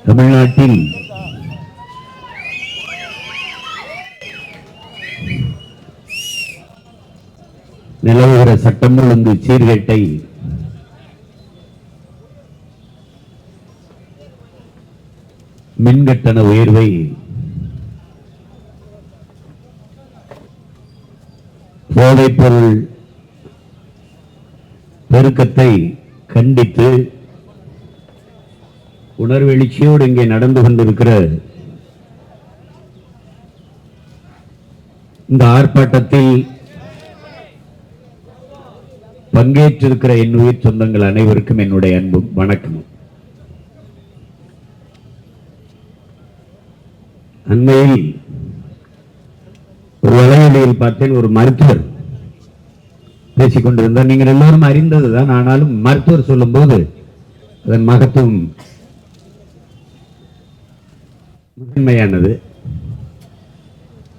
தமிழ்நாட்டில் நிலவுகிற சட்டம் ஒழுங்கு சீர்கேட்டை மின்கட்டண உயர்வை போதைப்பொருள் பெருக்கத்தை கண்டித்து உணர்வெழுச்சியோடு இங்கே நடந்து கொண்டிருக்கிற இந்த ஆர்ப்பாட்டத்தில் பங்கேற்றிருக்கிற என் உயிர் சொந்தங்கள் அனைவருக்கும் என்னுடைய அன்பும் வணக்கமும். அண்மையில் ஒரு வலையொலியில் பார்த்தேன், ஒரு மருத்துவர் பேசிக் கொண்டிருந்தார். நீங்கள் எல்லோரும் அறிந்ததுதான், ஆனாலும் மருத்துவர் சொல்லும் போது அதன் மகத்துவம் முதன்மையானது.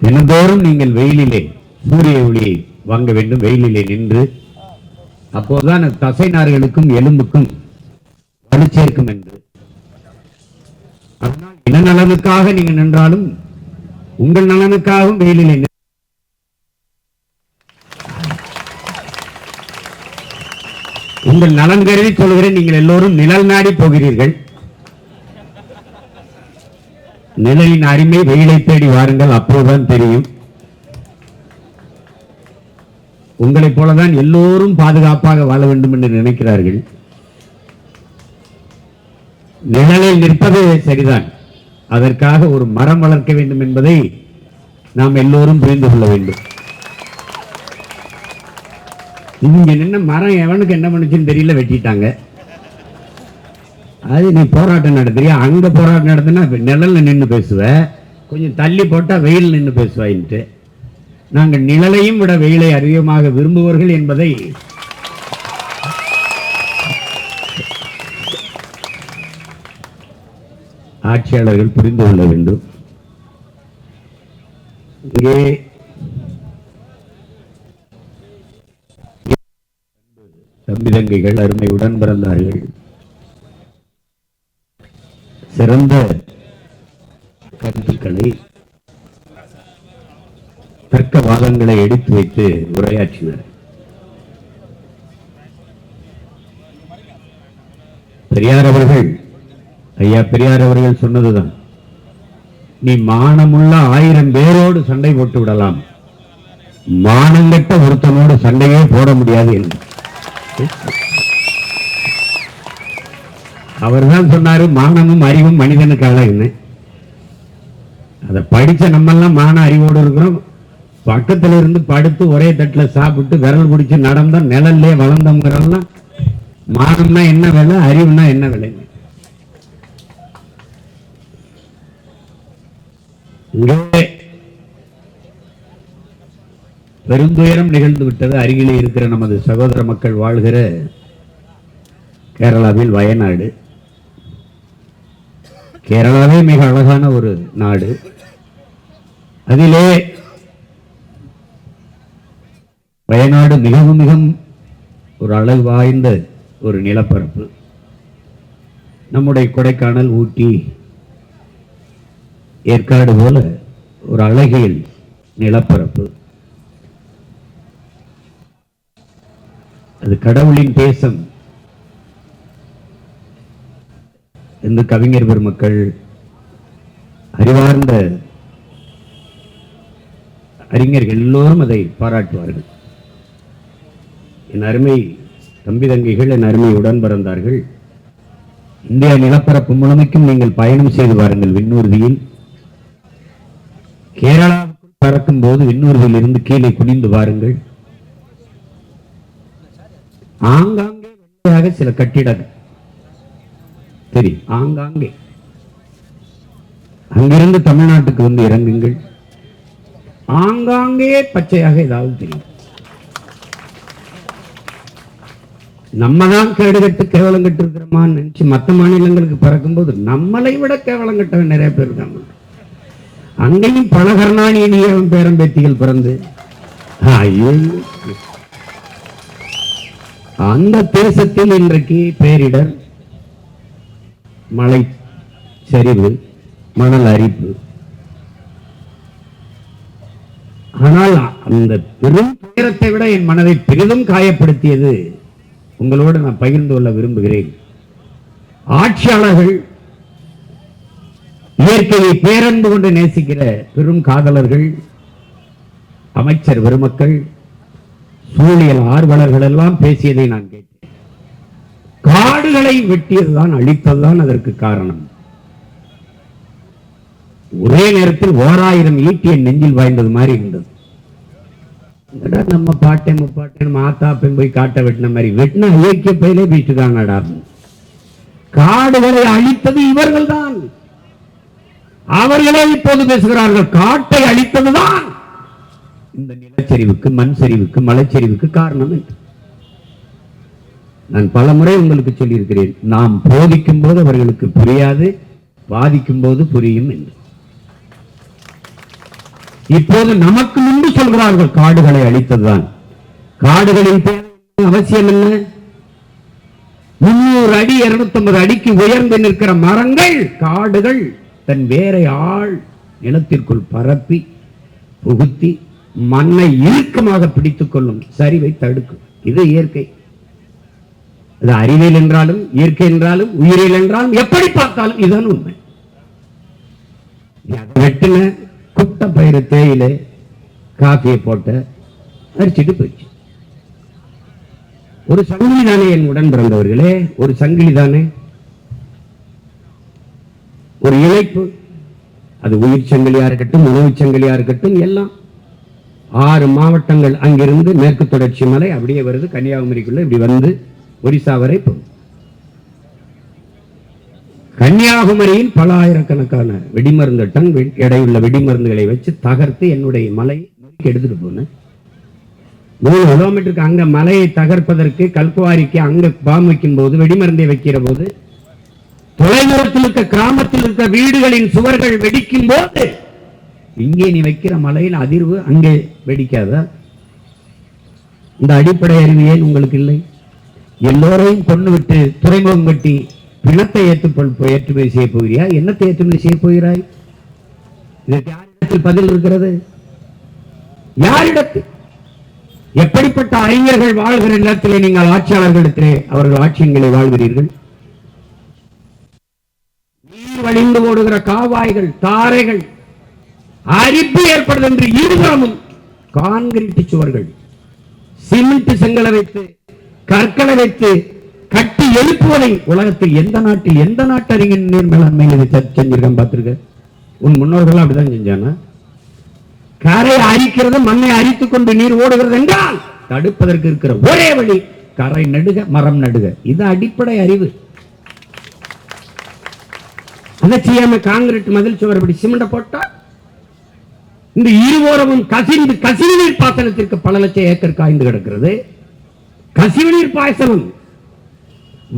தினந்தோறும் நீங்கள் வெயிலிலே சூரிய ஒளியை வாங்க வேண்டும், வெயிலிலே நின்று, அப்போதுதான் தசை நார்களுக்கும் எலும்புக்கும் வலு சேர்க்கும் என்று. அதனால் இன நலனுக்காக நீங்கள் நின்றாலும் உங்கள் நலனுக்காகவும் வெயிலிலே உங்கள் நலன் கருதி சொல்கிறேன். நீங்கள் எல்லோரும் நிழல் நாடி போகிறீர்கள். நிழலின் அருமை வெயிலை தேடி வாருங்கள், அப்போதுதான் தெரியும். உங்களைப் போலதான் எல்லோரும் பாதுகாப்பாக வாழ வேண்டும் என்று நினைக்கிறார்கள். நிழலில் நிற்பது சரிதான், அதற்காக ஒரு மரம் வளர்க்க வேண்டும் என்பதை நாம் எல்லோரும் புரிந்து கொள்ள வேண்டும். இங்க நின்ன மரம் எவனுக்கு என்ன பண்ணுச்சுன்னு தெரியல, வெட்டிட்டாங்க. அது நீ போராட்டம் நடத்துறியா? அங்க போராட்டம் நடத்தினா நிழல்ல நின்று பேசுவ, கொஞ்சம் தள்ளி போட்டா வெயில் நின்று பேசுவாயின்ட்டு. நாங்கள் நிழலையும் விட வெயிலை அதிகமாக விரும்புவர்கள் என்பதை ஆட்சியாளர்கள் புரிந்து கொள்ள வேண்டும். இங்கே தம்பி தங்கைகள், அருமை உடன் பிறந்தார்கள், சிறந்த கருத்துக்களை, தர்க்க வாதங்களை எடுத்து வைத்து உரையாற்றினர். பெரியார் அவர்கள், ஐயா பெரியார் அவர்கள் சொன்னதுதான், நீ மானமுள்ள 1000 பேரோடு சண்டை போட்டு விடலாம், மானங்கட்ட ஒருத்தனோடு சண்டையே போட முடியாது என்று அவர்தான் சொன்னாரு. மானமும் அறிவும் மனிதனுக்கு அழகுன்னு. அதை படிச்ச நம்மெல்லாம் மான அறிவோடு இருக்கிறோம். பக்கத்துல இருந்து படுத்து ஒரே தட்டுல சாப்பிட்டு விரல் பிடிச்சு நடந்தா நிழல்லே வளர்ந்தோங்கிறதெல்லாம் மானம்னா என்ன வேலை, அறிவுனா என்ன வேலை? பெருந்துயரம் நிகழ்ந்து விட்டது. அருகிலே இருக்கிற நமது சகோதர மக்கள் வாழ்கிற கேரளாவில் வயநாடு. கேரளாவே மிக அழகான ஒரு நாடு. அதிலே வயநாடு மிகவும் மிகவும் ஒரு அழகு வாய்ந்த ஒரு நிலப்பரப்பு. நம்முடைய கொடைக்கானல், ஊட்டி, ஏற்காடு போல ஒரு அழகியல் நிலப்பரப்பு. அது கடவுளின் தேசம் என்று கவிஞர் பெருமக்கள், அறிவார்ந்த அறிஞர்கள் எல்லோரும் அதை பாராட்டுவார்கள். என் அருமை தம்பி தங்கைகள், என் அருமை உடன் பிறந்தார்கள், இந்தியா நிலப்பரப்பு முழுமைக்கும் நீங்கள் பயணம் செய்து பாருங்கள். விண்ணூர்தியில் கேரளாவுக்குள் பறக்கும் போது விண்ணூர்தியில் இருந்து கீழே குனிந்து பாருங்கள். ஆங்காங்கே வெள்ளையாக சில கட்டிடங்கள் தெரியும், ஆங்காங்கே. அங்கிருந்து தமிழ்நாட்டுக்கு வந்து இறங்குங்கள், ஆங்காங்கே பச்சையாக ஏதாவது தெரியும். நம்ம தான் கேடுகட்டு கேவலம் கட்டு இருக்கிறோமான்னு நினைச்சு மற்ற மாநிலங்களுக்கு பறக்கும் போது நம்மளை விட கேவலம் கட்டவன் நிறைய பேர் இருக்காங்க. அங்கேயும் பல கருணாநிதியும் பேரம்பேத்திகள் பிறந்து அந்த தேசத்தில் இன்றைக்கு பேரிடர், மழை சரிவு, மணல் அரிப்பு. ஆனால் அந்த பெரும் துயரத்தை விட என் மனதை பெரிதும் காயப்படுத்தியது உங்களோடு நான் பகிர்ந்து கொள்ள விரும்புகிறேன். ஆட்சியாளர்கள், இயற்கையை பேரன்பு கொண்டு நேசிக்கிற பெரும் காதலர்கள், அமைச்சர் பெருமக்கள், சூழியல் ஆர்வலர்கள் எல்லாம் பேசியதை நான் கேட்டேன். காடுகளை வெட்டியதுதான், அழித்ததுதான் அதற்கு காரணம். ஒரே நேரத்தில் 1000 ஈட்டிய நெஞ்சில் வாய்ந்தது மாதிரி இருந்தது. நம்ம பாட்டேன் முப்பாட்டேன் மாத்தாப்பேன் போய் காட்ட வெட்டின மாதிரி வெட்டின இயற்கை பயிலே வீட்டுக்கானடா. காடுகளை அழித்தது இவர்கள் தான். அவர்களே இப்போது பேசுகிறார்கள் காட்டை அழித்ததுதான் இந்த நிலச்சரிவுக்கு, மண் சரிவுக்கு, மலைச்சரிவுக்கு காரணம் என்று. நான் பல முறை உங்களுக்கு சொல்லியிருக்கிறேன், நாம் போதிக்கும் போது அவர்களுக்கு புரியாது, பாதிக்கும் போது புரியும் என்று. இப்போது நமக்கு முன்பு சொல்கிறார்கள் காடுகளை அழித்ததுதான். காடுகளின் அவசியம் என்ன? 300 அடி 250 அடிக்கு உயர்ந்து நிற்கிற மரங்கள், காடுகள் தன் வேரை ஆள் நிலத்திற்குள் பரப்பி புகுத்தி மண்ணை இறுக்கமாக பிடித்துக் கொள்ளும், சரிவை தடுக்கும். இது இயற்கை. அது அறிவியல் என்றாலும், இயற்கை என்றாலும், உயிரியல் என்றாலும், எப்படி பார்த்தாலும் இதுதான் உண்மை. வெட்டின குட்ட பயிர தேயில காஃபியை போட்ட அரிச்சிட்டு போயிடுச்சு. ஒரு சங்கிலி தானே என் உடன் பிறந்தவர்களே, ஒரு சங்கிலி தானே, ஒரு இணைப்பு. அது உயிர் சங்கிலியா இருக்கட்டும், உணவு சங்கிலியா இருக்கட்டும், எல்லாம் 6 மாவட்டங்கள் அங்கிருந்து மேற்கு தொடர்ச்சி மலை அப்படியே வருது, கன்னியாகுமரிக்குள்ள இப்படி வந்து ஒரிசா வரை போகும். கன்னியாகுமரியில் பல ஆயிரக்கணக்கான வெடிமருந்து டன் எடையுள்ள வெடிமருந்துகளை வச்சு தகர்த்து என்னுடைய மலை எடுத்துட்டு போனேன். 3 கிலோமீட்டருக்கு அங்க மலையை தகர்ப்பதற்கு கல்குவாரிக்கு அங்க பாம் வைக்கும் போது, வெடிமருந்தை வைக்கிற போது, தொலைதூரத்தில் இருக்க கிராமத்தில் இருக்க வீடுகளின் சுவர்கள் வெடிக்கும் போது, இங்கே நீ வைக்கிற மலையில் அதிர்வு அங்கே வெடிக்காதா? இந்த அடிப்படை அறிவு ஏன் உங்களுக்கு இல்லை? எல்லோரையும் கொண்டு விட்டு துறைமுகம் கட்டி பிணத்தை ஏற்றுமதி செய்ய போகிறாய், என்னத்தை ஏற்றுமதி செய்ய போகிறாய்? இதற்கு யாரிடத்தில் பதில் இருக்கிறது? யாரிடத்தில்? எப்படிப்பட்ட அறிஞர்கள் வாழ்கிற நிலத்திலே நீங்கள் ஆட்சியாளர்களிடத்திலே அவர்கள் ஆட்சியங்களை வாழ்கிறீர்கள்? நீர் வழிந்து ஓடுகிற காவாய்கள், தாரைகள், அரிப்பு ஏற்படுது என்று இருபுறமும் கான்கிரீட் சுவர்கள், சிமெண்ட் செங்கலை வைத்து, கற்களை வைத்து கட்டி எழுப்புவதை உலகத்தில் எந்த நாட்டில், எந்த நாட்டு அறிஞர் நீர் மேலாண்மையில் செஞ்சிருக்கான் பார்த்திருக்க? உன் முன்னோர்கள் அப்படிதான் செஞ்சானா? கரை அரிக்கிறது, மண்ணை அரித்துக் கொண்டு நீர் ஓடுகிறது என்றால் தடுப்பதற்கு இருக்கிற ஒரே வழி கரை நடுக, மரம் நடுக. இது அடிப்படை அறிவு. அதை செய்யாம காங்கிரீட் மதில் சுவர் இப்படி சிமெண்ட் போட்டா இந்த இருவோரமும் கசிந்து கசிவுநீர் பாசனத்திற்கு பல லட்சம் ஏக்கர் காய்ந்து கிடக்கிறது. கசிவுநீர் பாசனம்,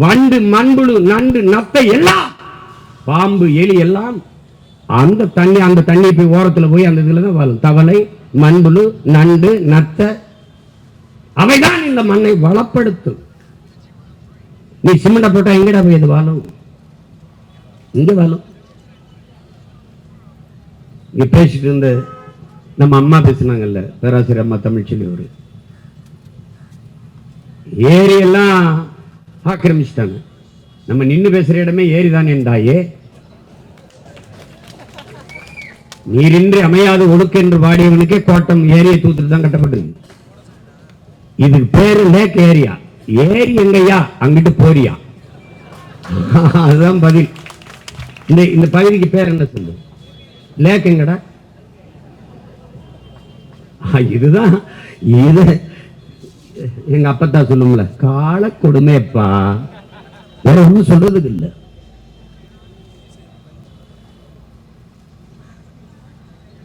வண்டு, மண்புழு, நண்டு, நத்தை எல்லாம், பாம்பு, எலி எல்லாம் அந்த தண்ணி போய் ஓரத்தில் போய் அந்த இதுல தான் வாழும். தவளை, மண்புழு, நண்டு, நத்தை, அவைதான் இந்த மண்ணை வளப்படுத்தும். நீ சிமெண்ட போட்டா எங்கடா போய் இது வாழும்? இங்க வாழும். நீ பேசிட்டு இருந்த நம்ம அம்மா பேசினாங்கல்ல, பேராசிரியர் அம்மா தமிழ்ச்செல்வி, ஒரு ஏரி எல்லாம் ஆக்கிரமிச்சிட்டாங்க. நம்ம நின்று பேசுற இடமே ஏரிதான் என்றாயே. நீரின்றி அமையாது ஒடுக்கு என்று வாடியவனுக்கே கோட்டம் ஏரியை தூத்துட்டு தான் கட்டப்பட்டது. இது பேரு லேக் ஏரியா. ஏரி எங்கய்யா? அங்கிட்டு போறியா? அதுதான் பதில். இந்த பகுதிக்கு பேர் என்ன சொல்லு? லேக் எங்கடா? இதுதான். இது எங்க அப்பத்தா சொல்லுங்கள, கால கொடுமைப்பா, வேற ஒண்ணும் சொல்றதுக்கு இல்ல.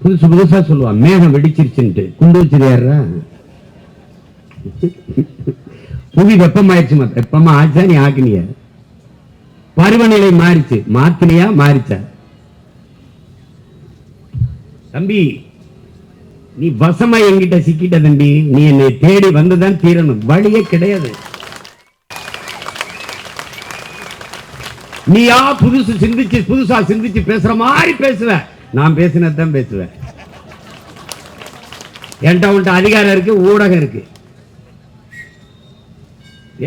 புதுசு புதுசா சொல்லுவான், மேகம் வெடிச்சிருச்சுன்ட்டு. குண்டு வச்சது யாரா? புவி வெப்பமாயிடுச்சு. வெப்பமா ஆச்சா? நீ ஆக்கினிய? பருவநிலை மாறிச்சு, மாத்தினியா? மாறிச்சா? தம்பி, நீ வசமா என்கிட்ட சிக்கிட்ட தம்பி. நீ என்னை தேடி வந்துதான் தீரணும், வழியே கிடையாது. நீயா புதுசா சிந்திச்சு பேசுற மாதிரி பேசுவ, நான் பேசினதான் பேசுவேன். என்கிட்ட உன்ட்ட அதிகாரம் இருக்கு, ஊடகம் இருக்கு.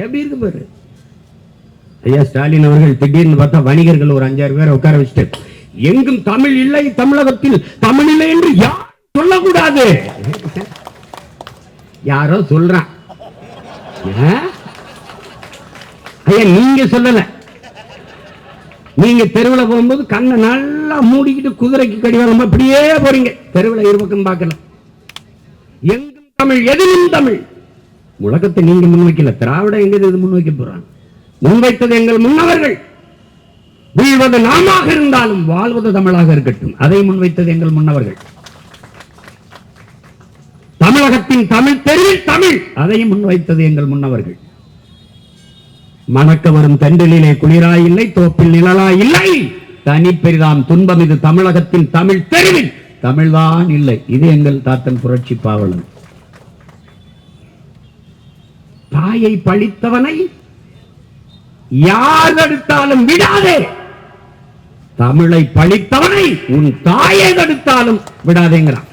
எப்படி இருக்கு பாரு. ஐயா ஸ்டாலின் அவர்கள் திடீர்னு பார்த்தா வணிகர்கள் ஒரு 5-6 பேரை உட்கார வச்சுட்டு, எங்கும் தமிழ் இல்லை, தமிழகத்தில் தமிழ் இல்லை என்று யார் சொல்லக்கூடாது. யாரோ சொல்றான். ஐயா நீங்க சொல்லல. நீங்க தெருவில் போகும்போது கண்ணை நல்லா மூடிக்கிட்டு குதிரைக்கு கடிவாளம் அப்படியே போறீங்க. தெருவில் இருபக்கம் பார்க்கல. எங்கும் தமிழ், எதிலும் தமிழ். முழக்கத்தை நீங்க முன்வைக்கல. திராவிட எங்க இது முன்வைக்க போறாங்க? முன்வைத்தது எங்கள் முன்னவர்கள். வீழ்வது நாமாக இருந்தாலும் வாழ்வது தமிழாக இருக்கட்டும், அதை முன்வைத்தது எங்கள் முன்னவர்கள். தமிழகத்தின் தமிழ் தெருவில் தமிழ், அதையும் முன்வைத்தது எங்கள் முன்னவர்கள். மணக்க வரும் தென்றலிலே குளிராய் இல்லை, தோப்பில் நிழலாய் இல்லை, தனி பெரிதாம் துன்பம் இது தமிழகத்தின் தமிழ் தெருவில் தமிழ்தான் இல்லை. இது எங்கள் தாத்தன் புரட்சி பாவலன். தாயை பழித்தவனை யார் தடுத்தாலும் விடாதே, தமிழை பழித்தவனை உன் தாயை தடுத்தாலும் விடாதேங்கிறான்.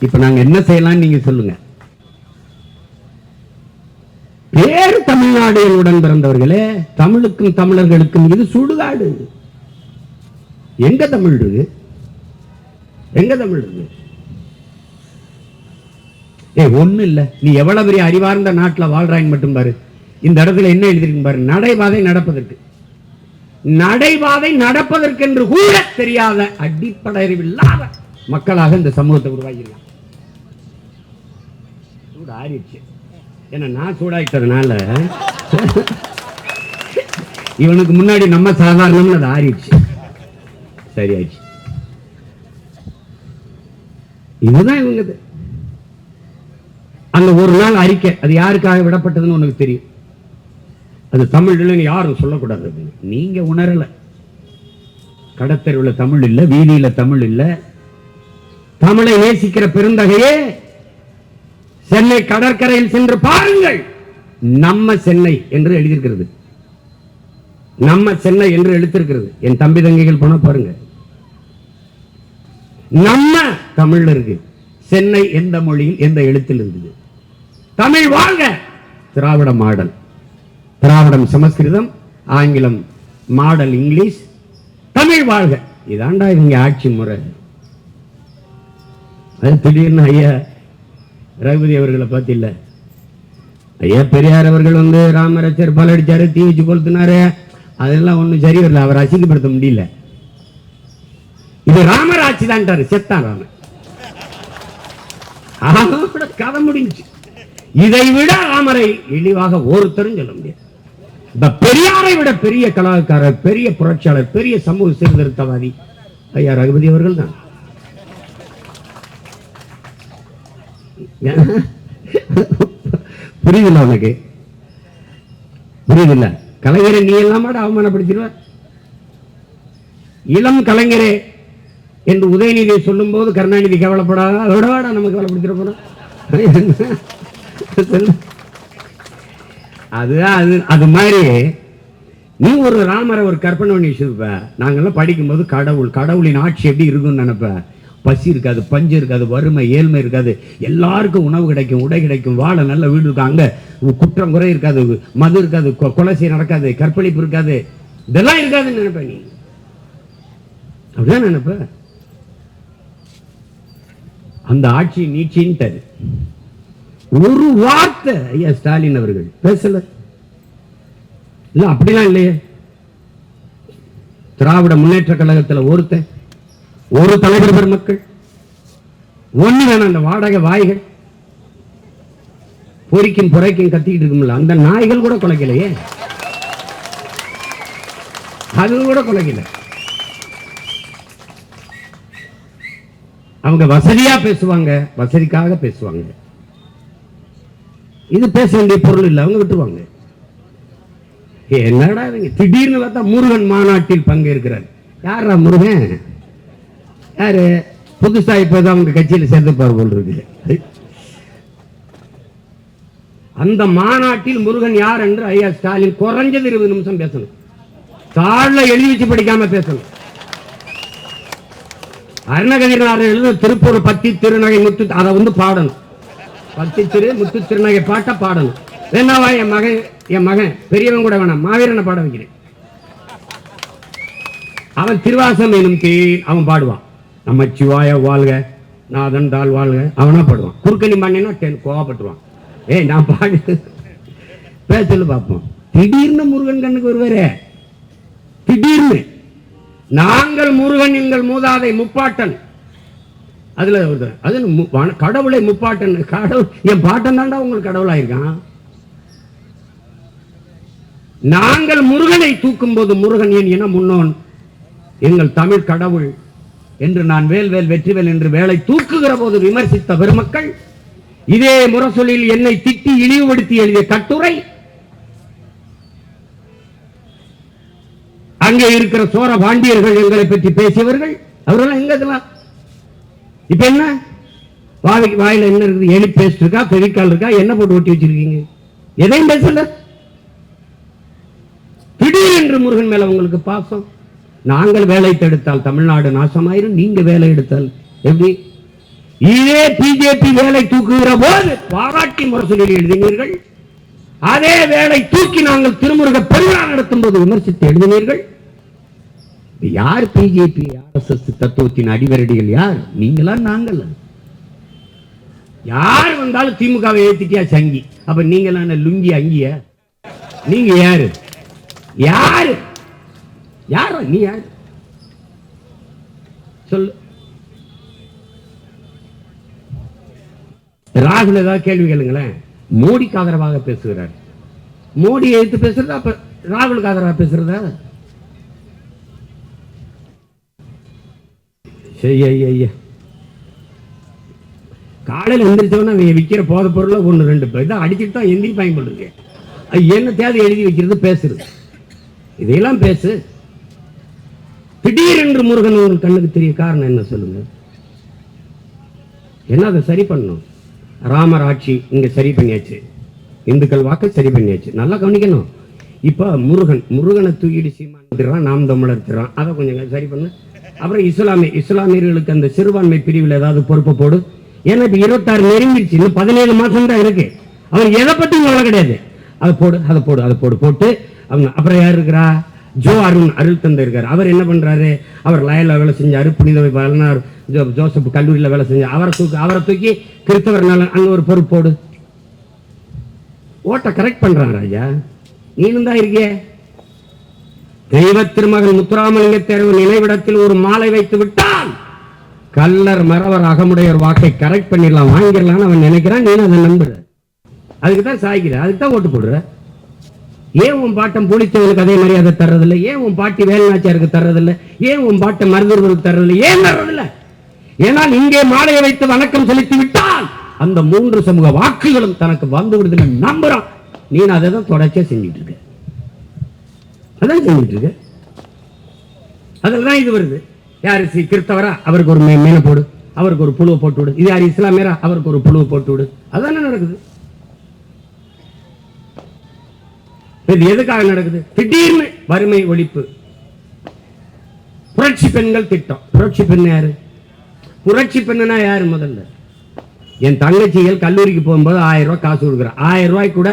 இப்ப நாங்க என்ன செய்யலாம் நீங்க சொல்லுங்க. வேறு தமிழ்நாடுகளுடன் பிறந்தவர்களே, தமிழுக்கும் தமிழர்களுக்கும் இது சுடுகாடு. எங்க தமிழ் இருக்கு? எங்க தமிழ் இருக்கு? ஒண்ணு இல்ல. நீ எவ்வளவு பெரிய அறிவார்ந்த நாட்டில் வாழ்றாங்க மட்டும் பாரு. இந்த இடத்துல என்ன எழுதிருக்கு பாரு, நடைபாதை நடப்பதற்கு. நடைபாதை நடப்பதற்கு என்று கூட தெரியாத அடிப்படை அறிவில்லாத மக்களாக இந்த சமூகத்தை உருவாக்கிடலாம். சூடு ஆறிடுச்சு. ஏன்னா நான் சூடாயிட்டதுனால இவனுக்கு முன்னாடி நம்ம சாதாரணம்னு அது ஆறிடுச்சு. சரியாயிடுச்சு. இதுதான் இவங்க. அந்த ஒரு நாள் அறிக்கை அது யாருக்காக விடப்பட்டதுன்னு உனக்கு தெரியும். அது தமிழ் இல்லைன்னு யாரும் சொல்லக்கூடாது. நீங்க உணரல. கடத்தெருவில் தமிழ் இல்ல, வீதியில தமிழ் இல்ல. தமிழை நேசிக்கிற பெருந்தகையே, சென்னை கடற்கரையில் சென்று பாருங்கள், நம்ம சென்னை என்று எழுதியிருக்கிறது. நம்ம சென்னை என்று எழுத்திருக்கிறது. என் தம்பி தங்கைகள் போன பாருங்க, நம்ம தமிழ் இருக்கு. சென்னை எந்த மொழியில் எந்த எழுத்தில் இருக்குது? தமிழ் வாழ்க. திராவிட மாடல், திராவிடம் சமஸ்கிருதம், ஆங்கிலம் மாடல் இங்கிலீஷ், தமிழ் வாழ்க. இதாண்டா இவங்க ஆட்சி முறை. அது திடீர்னு ஐயா ரகுபதி அவர்களை பத்தி இல்ல, ஐயா பெரியார் அவர்கள் வந்து ராமராஜர் பல அடிச்சாரு, தீ வச்சு கொளுத்தினாரு, அதெல்லாம் ஒண்ணும் சரி வரல. அவர் அசிங்கப்படுத்த முடியல. இது ராமராட்சி தான். செத்தான் ராமன், கதை முடிஞ்சு. இதை விட ராமரை இழிவாக ஒருத்தரும் சொல்ல முடியாது. பெரியாரை விட பெரிய கலாக்காரர், பெரிய புரட்சியாளர், பெரிய சமூக சீர்திருத்தவாதி ஐயா ரகுபதி அவர்கள் தான். புரியுதுல்ல உனக்கு? புரியுதுல்ல? கலைஞரை நீ எல்லாம் அவமானப்படுத்திடுவ. இளம் கலைஞரே என்று உதயநிதியை சொல்லும் போது கருணாநிதி கவலைப்படாத, அதோட நம்ம கவலைப்படுத்திட போறோம். அது மாதிரி நீ ஒரு ராமரை ஒரு கற்பனை பண்ணி வச்சிருப்ப. நாங்கெல்லாம் படிக்கும்போது கடவுளின் ஆட்சி எப்படி இருக்கும்னு நினைப்ப. பசி இருக்காது, பஞ்சம் இருக்காது, வறுமை ஏழ்மை இருக்காது, எல்லாருக்கும் உணவு கிடைக்கும், உடை கிடைக்கும், வாழ நல்ல வீடு இருக்கும், அங்க குற்றம் குறை இருக்காது, மது இருக்காது, கொலை நடக்காது, கற்பழிப்பு இருக்காது, இதெல்லாம் இருக்காதுன்னு நினைப்ப. நீ அப்படிதான் நினைப்ப. அந்த ஆட்சி நீட்சின்னு ஒரு வார்த்தை ஐயா ஸ்டாலின் அவர்கள் பேசல. இல்ல அப்படிலாம் இல்லையே. திராவிட முன்னேற்ற கழகத்தில் ஒருத்தன், ஒரு தலைவர் பெருமக்கள் ஒண்ணு வேணாம். அந்த வாடகை வாய்கள் பொறிக்கும் புரைக்கும் கத்திக்கிட்டு இருக்கும்ல, அந்த நாய்கள் கூட குலைக்கலையே. அது கூட குலைக்கல. அவங்க வசதியா பேசுவாங்க, வசதிக்காக பேசுவாங்க. இது பேச வேண்டிய பொருள் இல்லை, அவங்க விட்டுருவாங்க. என்னடா திடீர்னு பார்த்தா முருகன் மாநாட்டில் பங்கேற்கிறார். யாரா முருகன்? யாரு? புதுசா இப்பதான் அவங்க கட்சியில் சேர்ந்துப்பார் போல் இருக்கு. அந்த மாநாட்டில் முருகன் யார் என்று ஐயா ஸ்டாலின் குறைஞ்சது 20 நிமிஷம் பேசணும். தாழ்ல எழுதி வச்சு படிக்காம பேசணும். அருணகிரிநாதர் எழுத திருப்பூர் பத்தி திருநகை முத்து அதை பாடணும். பத்தி திரு முத்து திருநகை பாட்ட பாடணும். வேணாவா என் மகன் பெரியவன் கூட வேணாம், மாவீரனை பாட வைக்கிறேன். அவன் திருவாசம் எனும் தேன் அவன் பாடுவான். நம்ம சிவாய வாழ்க நாதன் தாள் வாழ்க அவனா பாடுவான். குறுக்கணி பண்ணினா கோவப்பட்டுவான். ஏய் நான் பாடு பேசல பார்ப்போம். திடீர்னு முருகன் கண்ணுக்கு வருவாரே, திடீர்னு நாங்கள் முருகன் எங்கள் மூதாதை முப்பாட்டன் அதுல அது கடவுளை முப்பாட்டன் கடவுள் என் பாட்டன் தாண்டா உங்களுக்கு கடவுளாயிருக்கான். நாங்கள் முருகனை தூக்கும் போது முருகன் என் இன முன்னோன் எங்கள் தமிழ் கடவுள் என்று நான் வேல்வேல் வெற்றிவேல் என்று வேலை தூக்குகிற போது விமர்சித்த பெருமக்கள் இதே முரசொலியில் என்னை திட்டி இழிவுபடுத்தி எழுதிய கட்டுரை, அங்கே இருக்கிற சோர பாண்டியர்கள் எங்களை பற்றி பேசியவர்கள் அவர்கள் எங்க இதெல்லாம் இப்ப என்ன வாயில என்ன இருக்குது? எலி பேஸ்ட் இருக்கா, பெரிக்கால் இருக்கா, என்ன போட்டு ஒட்டி வச்சிருக்கீங்க? எதையும் பேசல. திடீரென்று முருகன் மேல உங்களுக்கு பாசம். நாங்கள் வேலை தடுத்தால் தமிழ்நாடு நாசமாயிரும், நீங்க வேலை எடுத்தால் எப்படி? இதே பிஜேபி வேலை தூக்குகிற போது பாராட்டி முரசொலியில் எழுதினீர்கள். அதே வேலை தூக்கி நாங்கள் திருமுருக பெருவிழா நடத்தும் போது விமர்சித்து எழுதினீர்கள். யார் பிஜேபி ஆர்எஸ்எஸ் தத்துவத்தின் அடிவரடிகள்? யார்? நீங்களா நாங்கள்? யார் வந்தாலும் திமுகவை ஏத்திட்டியா சங்கி. அப்ப நீங்களா லுங்கி அங்கிய? நீங்க யாரு? யாரு? யாரா நீ? யாரு சொல்லு. ராகுல் ஏதாவது கேள்வி கேளுங்களேன். மோடிக்கு ஆதரவாக பேசுகிறார். மோடி எடுத்து பேசுறதா அப்ப ராகுலுக்கு ஆதரவாக பேசுறதா? காலையில் எந்திரிச்சவன விற்கிற போத பொருளை 1-2 இதை அடிச்சுட்டு தான் எந்திரி பயன்படுது. என்ன தேவை எழுதி வைக்கிறது பேசுறது இதையெல்லாம் பேசு. திடீரென்று முருகன் உங்கள் கண்ணுக்கு தெரிய காரணம் என்ன சொல்லுங்க? என்ன அதை சரி பண்ணணும். ராமர் ஆட்சி இங்க சரி பண்ணியாச்சு, இந்துக்கள் வாக்கு சரி பண்ணியாச்சு. நல்லா கவனிக்கணும். இப்ப முருகனை தூக்கிட்டு சீமான் நாம் தமிழர் திறான், அதை கொஞ்சம் சரி பண்ணு. அப்புறம் இஸ்லாமியர்களுக்கு அந்த சிறுபான்மை பிரிவில் ஏதாவது பொறுப்பை போடு. ஏன்னா இப்ப 26 நெருங்கிடுச்சு, இன்னும் 17 மாசம் தான் இருக்கு. அவன் எதை பத்தி கவலை கிடையாது. அதை போடு போட்டு அவங்க. அப்புறம் யார் இருக்கிறா? ஜோ அருள் தந்தை இருக்காரு. அவர் என்ன பண்றாரு? அவர் லயல்ல வேலை செஞ்சாரு, புனித வளனார் ஜோசப் கல்லூரியில் வேலை செஞ்சார். அவரை தூக்கி கிறிஸ்தவர் அங்க ஒரு பொறுப்பு போடு. ஓட்ட கரெக்ட் பண்றான் ராஜா. நீனும் தான் இருக்கிய. தெய்வ திருமகன் முத்துராமலிங்க தேர்வு நினைவிடத்தில் ஒரு மாலை வைத்து விட்டால் கல்லர் மறவர் அகமுடையர் வாக்கை கரெக்ட் பண்ணிடலாம், வாங்கிடலாம் அவன் நினைக்கிறான். நீனும் அதை நம்புற. அதுக்கு தான் சாய்க்கிற, அதுக்கு தான் ஓட்டு போடுற. ஏன் உன் பாட்டம் புலித்தவனுக்கு அதே மரியாதை தர்றதில்லை? ஏன் உன் பாட்டி வேலுநாச்சியாருக்கு தர்றதில்லை? ஏன் உன் பாட்டை மருந்துவருக்கு தர்றதில்லை? ஏன் தர்றதில்லை? ஏனால் இங்கே மாலையை வைத்து வணக்கம் செலுத்தி விட்டால் அந்த 3 சமூக வாக்குகளும் தனக்கு வந்து விடுதலை நம்புறான். நீ அதை தான் தொடர்ச்சியா செஞ்சுட்டு இருக்க. அதான் செஞ்சுட்டு இருக்க. அதுலதான் இது வருது. யாரு கிறிஸ்தவரா? அவருக்கு ஒரு மீனை போடு, அவருக்கு ஒரு புழுவை போட்டு விடு. இது யாரு இஸ்லாமியரா? அவருக்கு ஒரு புழுவை போட்டு விடு. அதானே நடக்குது. இது எதுக்காக நடக்குது? திடீர்னு வறுமை ஒழிப்பு, புரட்சி பெண்கள் திட்டம். புரட்சி பெண் யாரு? புரட்சி பெண்ணுனா யாரு? முதல்ல என் தங்கச்சிகள் கல்லூரிக்கு போகும்போது 1000 ரூபாய் காசு கொடுக்குறேன். 1000 ரூபாய் கூட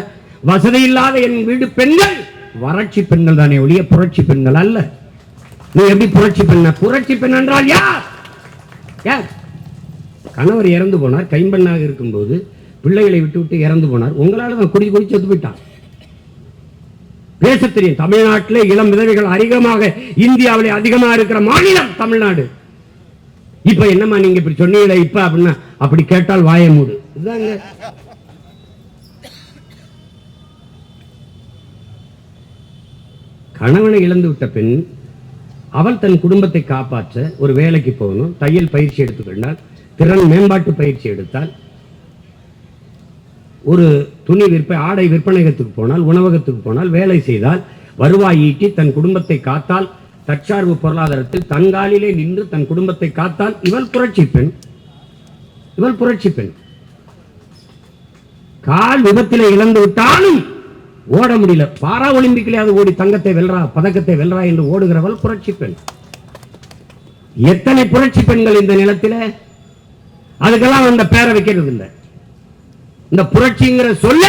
வசதி இல்லாத என் வீடு பெண்கள் வறட்சி பெண்கள் தானே ஒழிய புரட்சி பெண்கள் அல்ல. நீ எப்படி புரட்சி பெண்ண? புரட்சி பெண் என்றால் யார்? யார்? கணவர் இறந்து போனார், கைம்பெண்ணாக இருக்கும்போது பிள்ளைகளை விட்டு இறந்து போனார். உங்களால தான் குடி செத்து போயிட்டான். பேச தெரியும். தமிழ்நாட்டிலே இளம் விதவைகள் அதிகமாக, இந்தியாவிலே அதிகமாக இருக்கிற மாநிலம் தமிழ்நாடு. இப்ப என்னமா நீங்க இப்படி சொன்னீங்களே இப்ப அப்படின்னா, அப்படி கேட்டால் வாய மூடு. கணவனை இழந்து விட்ட பெண் அவள் தன் குடும்பத்தை காப்பாற்ற ஒரு வேலைக்கு போகணும், தையல் பயிற்சி எடுத்துக்கொண்டால், திறன் மேம்பாட்டு பயிற்சி எடுத்தால், ஒரு துணி ஆடை விற்பனையகத்துக்கு போனால், உணவகத்துக்கு போனால், வேலை செய்தால், வருவாய் ஈட்டி தன் குடும்பத்தை காத்தால், தற்சார்பு பொருளாதாரத்தில் தன்காலிலே நின்று தன் குடும்பத்தை காத்தால், இவள் புரட்சி பெண். இவள் புரட்சி பெண். கால் விபத்தில் இழந்து விட்டாலும் ஓட முடியல. பாரா ஒலிம்பிக்லயாவது ஓடி தங்கத்தை வெல்றா, பதக்கத்தை வெல்றா என்று ஓடுகிறவள் புரட்சி பெண். எத்தனை புரட்சி பெண்கள் இந்த நிலத்தில். அதுக்கெல்லாம் அந்த பேரை வைக்கிறது இல்லை. இந்த புரட்சிங்கிற சொல்ல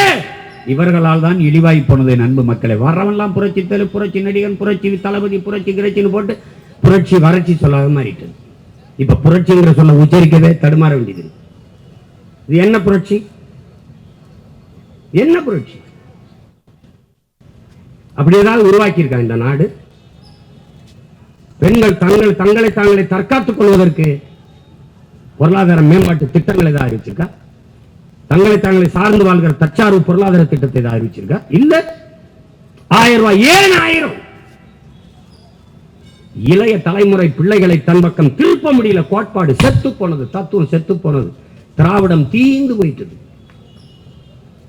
இவர்களால் தான் இழிவாய் போனது. அன்பு மக்களை, வரவெல்லாம் புரட்சி தலை, புரட்சி நடிகன், புரட்சி தளபதி, புரட்சி கிரட்சின்னு போட்டு புரட்சி வறட்சி சொல்லாத மாறிட்டது. இப்ப புரட்சிங்கிற சொல்ல உச்சரிக்கவே தடுமாற வேண்டியது. இது என்ன புரட்சி? என்ன புரட்சி? அப்படி ஏதாவது உருவாக்கி இருக்கா இந்த நாடு? பெண்கள் தங்களை தாங்களை தற்காத்துக் கொள்வதற்கு பொருளாதார மேம்பாட்டு திட்டங்களை தான் அறிவிச்சிருக்கா? தங்களை தாங்களை சார்ந்து வாழ்கிற தற்சார்பு பொருளாதார திட்டத்தை தான் அறிவிச்சிருக்கா? இல்ல. 1000 ரூபாய். ஏன் 1000? இளைய தலைமுறை பிள்ளைகளை தன் பக்கம் திருப்ப முடியல. கோட்பாடு செத்து போனது, தத்துவம் செத்து போனது, திராவிடம் தீந்து போயிட்டது.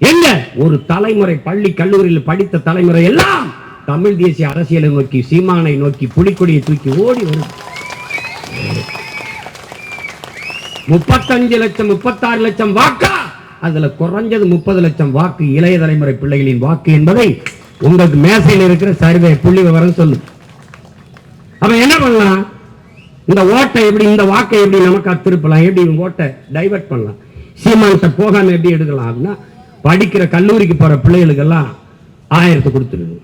எங்க ஒரு தலைமுறை பள்ளி கல்லூரியில் படித்த தலைமுறை எல்லாம் தமிழ் தேசிய அரசியலை நோக்கி, சீமானை நோக்கி, புலிக்கொடியை தூக்கி ஓடி வருது. 35 லட்சம் 36 லட்சம் வாக்கா, அதுல குறைஞ்சது 30 லட்சம் வாக்கு இளைய தலைமுறை பிள்ளைகளின் வாக்கு என்பதை உங்களுக்கு மேசையில் இருக்கிற சர்வே புள்ளி விவரம் சொல்லு. அவன் என்ன பண்ணலாம்? இந்த ஓட்டை எப்படி, இந்த வாக்கை எப்படி நமக்கு திருப்பலாம், எப்படி ஓட்டை டைவர்ட் பண்ணலாம், சீமான்கிட்ட போகாம எப்படி எடுக்கலாம் அப்படின்னா, படிக்கிற கல்லூரிக்கு போற பிள்ளைகளுக்கு எல்லாம் 1000 கொடுத்துருது.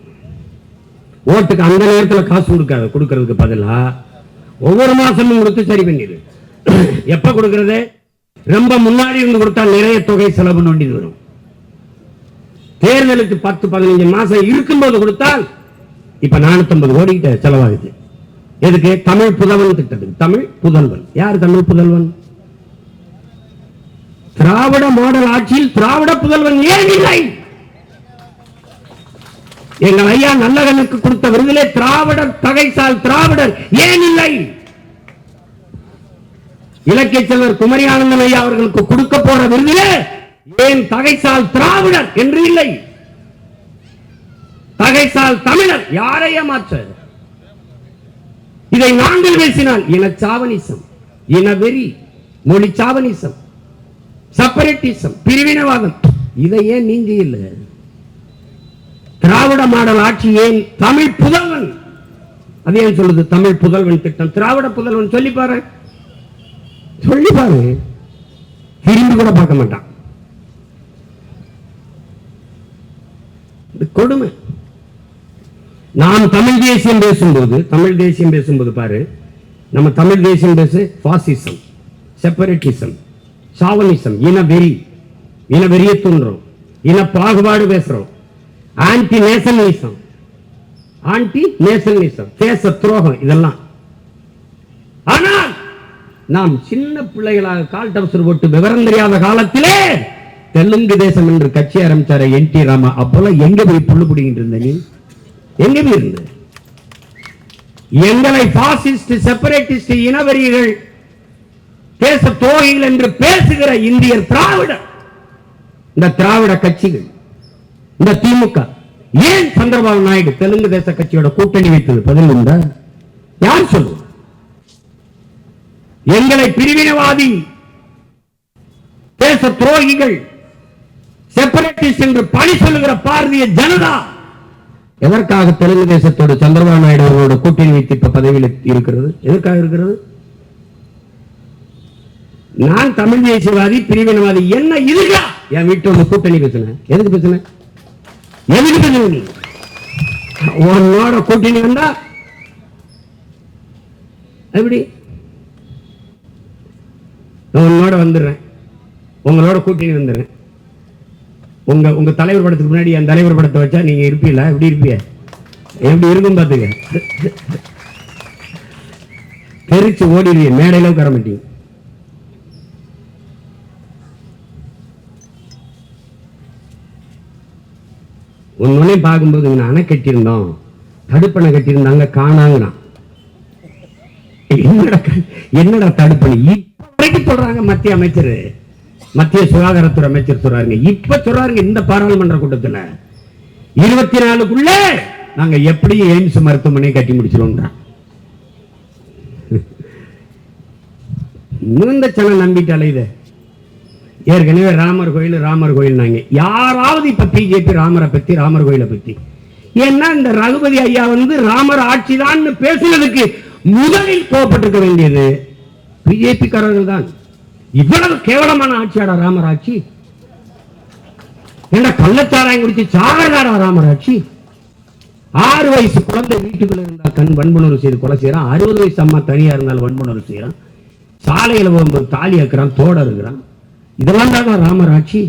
ஓட்டுக்கு அந்த நேரத்தில் காசு கொடுக்கறதுக்கு பதிலா ஒவ்வொரு மாசமும் கொடுத்து சரி பண்ணிடு. எப்ப கொடுக்கறது? ரொம்ப முன்னாடி இருந்து கொடுத்தா நிறைய தொகை செலவு பண்ண வேண்டியது வரும். தேர்தலுக்கு 10-15 மாசம் இருக்கும்போது கொடுத்தால் இப்ப 450 கோடி கிட்ட செலவாகுது. எதுக்கு? தமிழ் புதல்வன் திட்டத்துக்கு. தமிழ் புதல்வன் யார்? தமிழ் புதல்வன் திராவிட மாடல் ஆட்சியில் திராவிட புதல்வன் ஏன் இல்லை? எங்கள் ஐயா நல்லகனுக்கு கொடுத்த விருதிலே திராவிடர் தகைசால் திராவிடர் ஏன் இல்லை? இலக்கிய செல்வர் குமரி ஆனந்தன் ஐயா அவர்களுக்கு கொடுக்க போற விருதிலே ஏன் தகைசால் திராவிடர் என்று இல்லை? தகைசால் தமிழர். யாரை ஏமாற்ற? இதை நாங்கள் பேசினால் இனச்சாவனிசம், இனவெறி, மொழி சாவனிசம், செப்பரேட்டிசம், பிரிவினவாதம். இதை ஏன் நீங்க இல்லை? திராவிட மாடல் ஆட்சி ஏன்? தமிழ் புதல்வன். அது ஏன் சொல்லுது தமிழ் புதல்வன் திட்டம்? திராவிட புதல்வன் சொல்லி பாரு, சொல்லி பாரு. திரும்பி கூட பார்க்க மாட்டான். கொடுமை. நாம் தமிழ் தேசியம் பேசும்போது பாரு, நம்ம தமிழ் தேசியம் பேசு பாசிசம், செப்பரேட்டிசம், சாவனிசம், இனவெறி, இனவெறியை தூண்டுறோம், இன பாகுபாடு பேசுறோம், ஆன்டி நேஷனலிசம், தேச துரோகம், இதெல்லாம். ஆனால் நாம் சின்ன பிள்ளைகளாக கால் டவுசர் போட்டு விவரம் தெரியாத காலத்திலே தெலுங்கு தேசம் என்று கட்சி ஆரம்பிச்சார NT ராமா. அப்போல்லாம் எங்க போய் புல்லு பிடிக்கிட்டு இருந்த நீ? எங்க போய் இருந்த? எங்களை பாசிஸ்ட், செப்பரேட்டிஸ்ட், இனவெறிகள், தேச துரோகிகள் என்று பேசுகிற இந்தியர் திராவிடர். இந்த திராவிட கட்சிகள், இந்த திமுக ஏன் சந்திரபாபு நாயுடு தெலுங்கு தேச கட்சியோட கூட்டணி வைத்தது? பதில் உண்டா? யார் சொல்லுவோம்? எங்களை பிரிவினவாதி, தேச துரோகிகள், செப்பரேட்டிஸ்ட் என்று பழி சொல்லுகிற பாரதிய ஜனதா எதற்காக தெலுங்கு தேசத்தோடு சந்திரபாபு நாயுடு அவர்களோட கூட்டணி வைத்து இப்ப பதவியில் இருக்கிறது? எதற்காக இருக்கிறது? நான் தமிழ் தேசியவாதி, பிரிவினவாதி என்ன இருக்கா? என் வீட்டோட கூட்டணி பேசுன. எதுக்கு பேசுன? எதுக்கு பேசுன? நீ உன்னோட கூட்டணி வந்தா எப்படி? உன்னோட வந்துடுறேன், உங்களோட கூட்டணி வந்துடுறேன். உங்க தலைவர் படத்துக்கு முன்னாடி என் தலைவர் படத்தை வச்சா நீங்க இருப்பீங்களா? எப்படி இருப்பீங்க? எப்படி இருக்கும் பாத்துக்க. தெரிச்சு ஓடிடுவீங்க, மேடையில உட்கார மாட்டீங்க. ஒன்னொன்னே பார்க்கும்போது அணை கட்டியிருந்தோம், தடுப்பணை கட்டியிருந்தாங்க, காணாங்கண்ணா. என்னடா தடுப்பணை? இப்ப வரைக்கும் சொல்றாங்க மத்திய அமைச்சர், மத்திய சுகாதாரத்துறை அமைச்சர் சொல்றாங்க. இப்ப சொல்றாங்க இந்த பாராளுமன்ற கூட்டத்தில் 24க்குள்ள நாங்க எப்படி எய்ம்ஸ் மருத்துவமனை கட்டி முடிச்சிருவோம். இந்த சனம் நம்பிட்டாலே இத ஏற்கனவே ராமர் கோயில் யாராவது இப்ப பிஜேபி ராமரை பத்தி ராமர் கோயிலை பத்தி, ஏன்னா இந்த ரகுபதி ஐயா ராமர் ஆட்சிதான் பேசுனதுக்கு முதலில் கோபப்பட்டிருக்க வேண்டியது பிஜேபி காரர்கள் தான். இவ்வளவு கேவலமான ஆட்சியாடா ராமர் ஆட்சி? என்ன கள்ளச்சாராயம் குடிச்சு சாகராடா ராமர் ஆட்சி? 6 வயசு குழந்தை வீட்டுக்குள்ள இருந்தா வன்புணர்வு செய்து கொலை செய்யறான். 60 வயசு அம்மா தனியா இருந்தாலும் வன்புணர்வு செய்யறான். சாலையில போகும்போது தாலி இருக்கிறான், தோட இருக்கிறான். இதெல்லாம் தான் ராமர் ஆட்சி.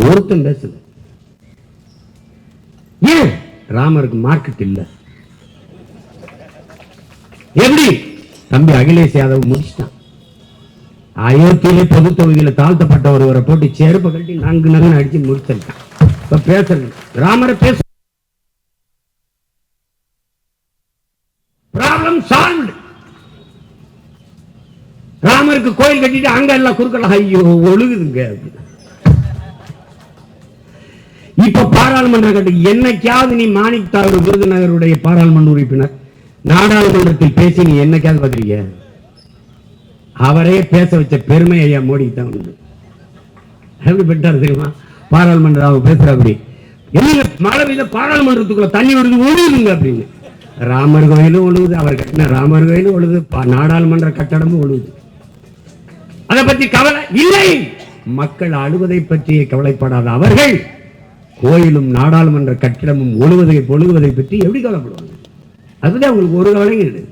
ஒருத்தன் பேசல. ஏன் ராமருக்கு மார்க்கெட் இல்ல? எப்படி தம்பி அகிலேஷ் யாதவ் முடிச்சிட்டான். அயோத்தியிலே பொது தொகுதியில தாழ்த்தப்பட்ட ஒருவரை போட்டு செருப்பை கட்டி நங்கு அடிச்சு முடிச்சிருக்கான். இப்ப பேசுறது ராமரை பேச ப்ராப்ளம் சால்வ்டு. ராமருக்கு கோயில் கட்டிட்டு அங்க எல்லாம் குறுக்கலாம். ஐயோ ஒழுகுதுங்க. இப்ப பாராளுமன்ற கட்டு என்னைக்காவது நீ மாணிக் தாகூர் விருதுநகருடைய பாராளுமன்ற உறுப்பினர் நாடாளுமன்றத்தில் பேசி நீ என்னைக்காவது பார்த்திருக்க? அவரே பேச வச்ச பெருமை ஐயா மோடிக்கு தான் உண்டு. எப்படி பெற்றார் தெரியுமா? பாராளுமன்ற அவங்க பேசுற அப்படி என்ன மழை பெய்த பாராளுமன்றத்துக்குள்ள தண்ணி வருது ஒழுகுதுங்க அப்படின்னு. ராமர் கோயிலும் ஒழுகுது, அவர் கட்டின ராமர் கோயிலும் ஒழுகுது, நாடாளுமன்ற கட்டடமும் ஒழுகுது. அதை பற்றி கவலை இல்லை. மக்கள் அழுவதை பற்றி கவலைப்படாத அவர்கள் கோயிலும் நாடாளுமன்ற கட்டிடமும் ஒழுகுவதை பற்றி எப்படி கவலைப்படுவாங்க? அது பத்தி அவங்களுக்கு ஒரு கவலையும் இல்லை.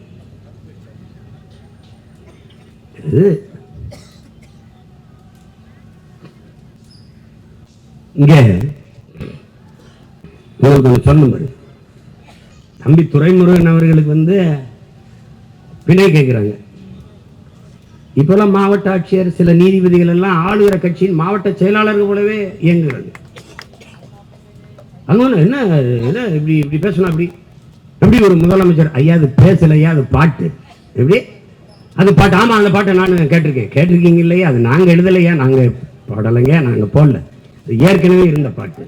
இங்க சொன்ன தம்பி துரைமுருகன் அவர்களுக்கு பிணை கேட்கிறாங்க. இப்பெல்லாம் மாவட்ட ஆட்சியர் சில நீதிபதிகள் எல்லாம் ஆளுகிற கட்சியின் மாவட்ட செயலாளர்கள் போலவே இயங்குறாங்க. அங்க என்ன என்ன இப்படி இப்படி பேசணும்? அப்படி எப்படி ஒரு முதலமைச்சர் ஐயா அது பேசலையா, அது பாட்டு எப்படி அது பாட்டு? ஆமா அந்த பாட்டை நான் கேட்டிருக்கீங்க இல்லையா? அது நாங்க எழுதலையா, நாங்க பாடலைங்க, நாங்க போடல, ஏற்கனவே இருந்த பாட்டு.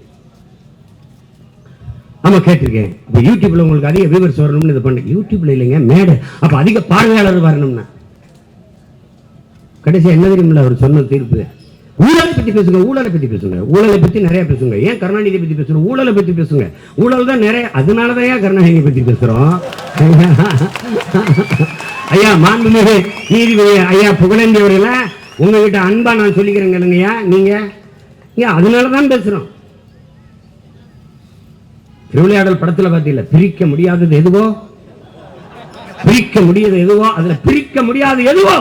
ஆமா கேட்டிருக்கேன். அப்ப யூடியூப்ல உங்களுக்கு அதிக வியூவர்ஸ் வரணும்னு இது பண்ண யூடியூப்ல இல்லைங்க மேடை, அப்ப அதிக பார்வையாளர் வரணும்னா கடைசி என்ன தெரியுமில்ல அவர் சொன்ன தீர்ப்பு? ஊழலை பத்தி பேசுங்க, ஊழலை பத்தி பேசுங்க, ஊழலை பத்தி நிறைய பேசுங்க. ஏன் கருணாநிதி பத்தி பேசுறோம்? ஊழலை பத்தி பேசுங்க. ஊழல் தான் நிறைய, அதனாலதான் கருணாநிதி பத்தி பேசுறோம். ஐயா மாண்புமிகு நீதிபதி ஐயா புகழேந்தி அவர்கள உங்ககிட்ட அன்பா நான் சொல்லிக்கிறேங்க இல்லைங்கய்யா, நீங்க அதனாலதான் பேசுறோம். திருவிளையாடல் படத்துல பாத்தீங்களா, பிரிக்க முடியாதது எதுவோ, பிரிக்க முடியாத எதுவோ, அதுல பிரிக்க முடியாத எதுவோ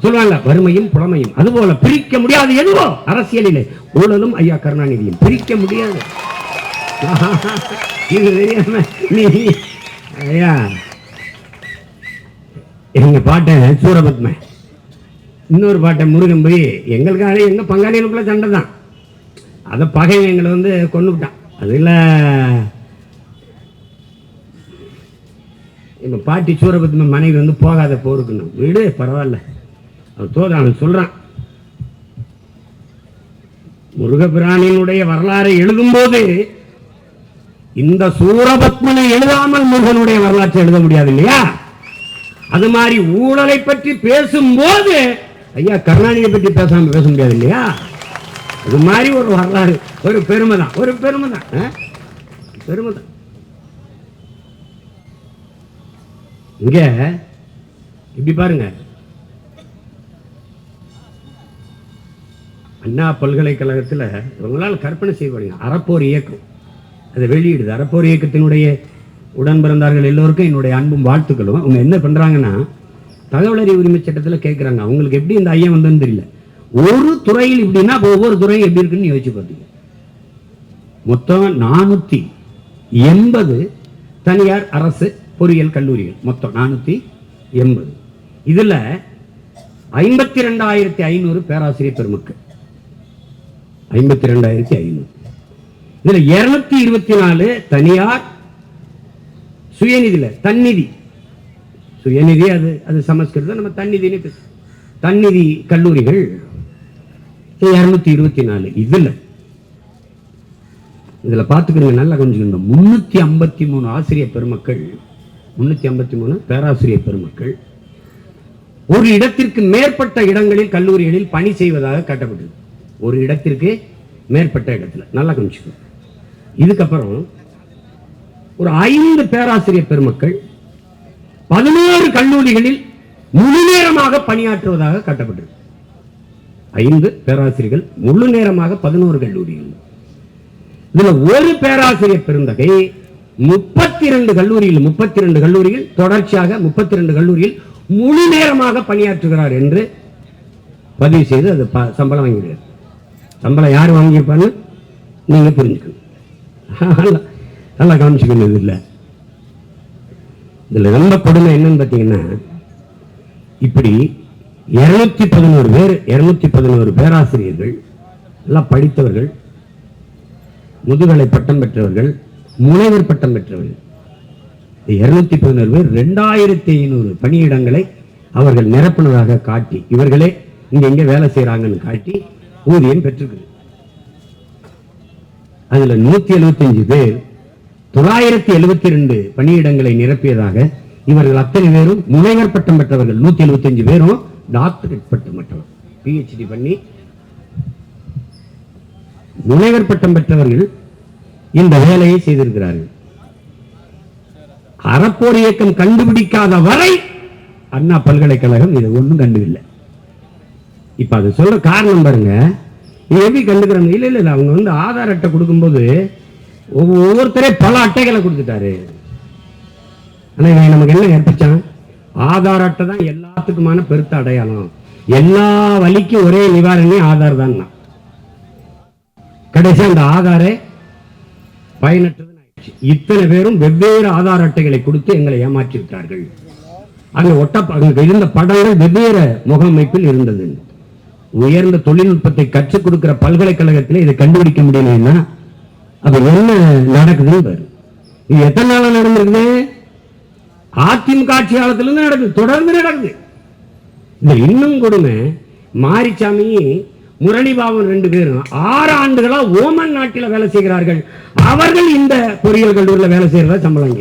சொல்லுவாங்க வறுமையும் புலமையும். அதுபோல பிரிக்க முடியாது எதுவோ அரசியலிலே ஊழலும் ஐயா கருணாநிதியும் பிரிக்க முடியாது. இது தெரியாம நீ ஐயா எங்க பாட்டை சூரபத்ம, இன்னொரு பாட்டை முருகன் போய் எங்களுக்காக எங்க பங்காளிகளுக்குள்ள சண்டை தான், அதை பகை எங்களை கொண்டு விட்டான். அதுல எங்க பாட்டி சூரபத்ம மனைவி போகாத போருக்கணும் வீடு பரவாயில்ல அவன் சொல்றான். முருகபிரானினுடைய வரலாறை எழுதும் போது இந்த சூரபத்மனை எழுதாமல் முருகனுடைய வரலாற்றை எழுத முடியாது இல்லையா? அது மாதிரி ஊழலை பற்றி பேசும்போது ஐயா கருணாநிதியை பற்றி பேசாம பேச முடியாது இல்லையா? அது மாதிரி ஒரு வரலாறு, ஒரு பெருமை தான், ஒரு பெருமை தான், பெருமை தான். இங்க இப்படி பாருங்க, அண்ணா பல்கலைக்கழகத்தில் இவங்களால் கற்பனை செய்வாங்க அறப்போர் இயக்கம் அதை வெளியிடுது. அறப்போர் இயக்கத்தினுடைய உடன் பிறந்தார்கள் எல்லோருக்கும் என்னுடைய அன்பும் வாழ்த்துக்களும். அவங்க என்ன பண்றாங்கன்னா தகவல் அறிவு உரிமை சட்டத்தில் கேட்குறாங்க, அவங்களுக்கு எப்படி இந்த ஐயம் வந்ததுன்னு தெரியல. ஒரு துறையில் இப்படின்னா ஒவ்வொரு துறையும் எப்படி இருக்குன்னு யோசிச்சு பார்த்தீங்க. மொத்தம் 480 தனியார் அரசு பொறியியல் கல்லூரிகள், மொத்தம் 480. இதுல 52,500 பேராசிரியர் பெருமக்கள், 52,500. இதுல 224 தனியார் சுயநிதியில தன்னிதி, சுயநிதி அது சமஸ்கிருதம், நம்ம தன்னிதினு தன்னிதி கல்லூரிகள் 224. இதுல பாத்துக்கிறீங்க நல்லா கொஞ்சம் 353 ஆசிரியர் பெருமக்கள், 353 பேராசிரியர் பெருமக்கள், ஒரு இடத்திற்கு மேற்பட்ட இடங்களில் கல்லூரிகளில் பணி செய்வதாக காட்டப்பட்டது. ஒரு இடத்திற்கு மேற்பட்ட இடத்துல நல்லா கவனிச்சுக்கணும். இதுக்கப்புறம் ஒரு 5 பேராசிரியர் பெருமக்கள் 11 கல்லூரிகளில் முழு நேரமாக பணியாற்றுவதாக காட்டப்பட்டது. 5 பேராசிரியர்கள் முழு நேரமாக 11 கல்லூரிகள். இதுல ஒரு பேராசிரியர் பெருந்தகை 32 கல்லூரிகள் தொடர்ச்சியாக 32 கல்லூரியில் முழு நேரமாக பணியாற்றுகிறார் என்று பதிவு செய்து அது சம்பளம் வாங்கிடுறார். சம்பளம் யார் வாங்கியிருப்பான்னு நீங்க புரிஞ்சுக்கணும். நல்லா கவனிச்சுக்கணும். இதுல ரொம்ப கொடுமை என்னன்னு பாத்தீங்கன்னா, இப்படி 211 பேராசிரியர்கள் எல்லாம் படித்தவர்கள், முதுகலை பட்டம் பெற்றவர்கள், முனைவர் பட்டம் பெற்றவர்கள் 211 பேர் 2500 பணியிடங்களை அவர்கள் நிரப்புனதாக காட்டி, இவர்களே இங்க வேலை செய்யறாங்கன்னு காட்டி ஊதியம் பெற்றிருக்கு. அதுல 175 பேர் 972 பணியிடங்களை நிரப்பியதாக இவர்கள் அத்தனை பேரும் முனைவர் பட்டம் பெற்றவர்கள். 175 பேரும் டாக்டரேட் பட்டம் பெற்றவர், PhD பண்ணி முனைவர் பட்டம் பெற்றவர்கள் இந்த வேலையை செய்திருக்கிறார்கள். அறப்போர் இயக்கம் கண்டுபிடிக்காத வரை அண்ணா பல்கலைக்கழகம் இதை ஒன்றும் கண்டுவில்லை. இப்ப அது சொல்ற காரணம் பாருங்க, எப்படி கண்டுக்கிறாங்க? இல்ல அவங்க ஆதார் அட்டை கொடுக்கும்போது ஒவ்வொருத்தரே பல அட்டைகளை கொடுத்துட்டாரு. ஆனா நமக்கு என்ன கற்பிச்சான்? ஆதார் அட்டை தான் எல்லாத்துக்குமான பெருத்த அடையாளம், எல்லா வலிக்கும் ஒரே நிவாரணி ஆதார் தான். கடைசி அந்த ஆதாரே பயனற்றது. இத்தனை பேரும் வெவ்வேறு ஆதார் அட்டைகளை கொடுத்து எங்களை ஏமாற்றி விட்டார்கள். அங்க இருந்த படங்கள் வெவ்வேறு முகமைப்பில் இருந்தது. உயர்ந்த தொழில்நுட்பத்தை கற்றுக் கொடுக்கிற பல்கலைக்கழகத்தில் இதை கண்டுபிடிக்க முடியலன்னா அது என்ன நடக்குதுன்னு பாரு. இது எத்தனை நாளா நடந்திருக்கு? அதிமுக ஆட்சி காலத்திலிருந்து நடக்குது, தொடர்ந்து நடக்குது. இந்த இன்னும் கொடுமை, மாரிசாமி முரளிபாபன் 2 பேரும் 6 ஆண்டுகளா ஓமன் நாட்டில் வேலை செய்கிறார்கள். அவர்கள் இந்த பொறியியல் கல்லூரியில் வேலை செய்யறதா சம்பளம்.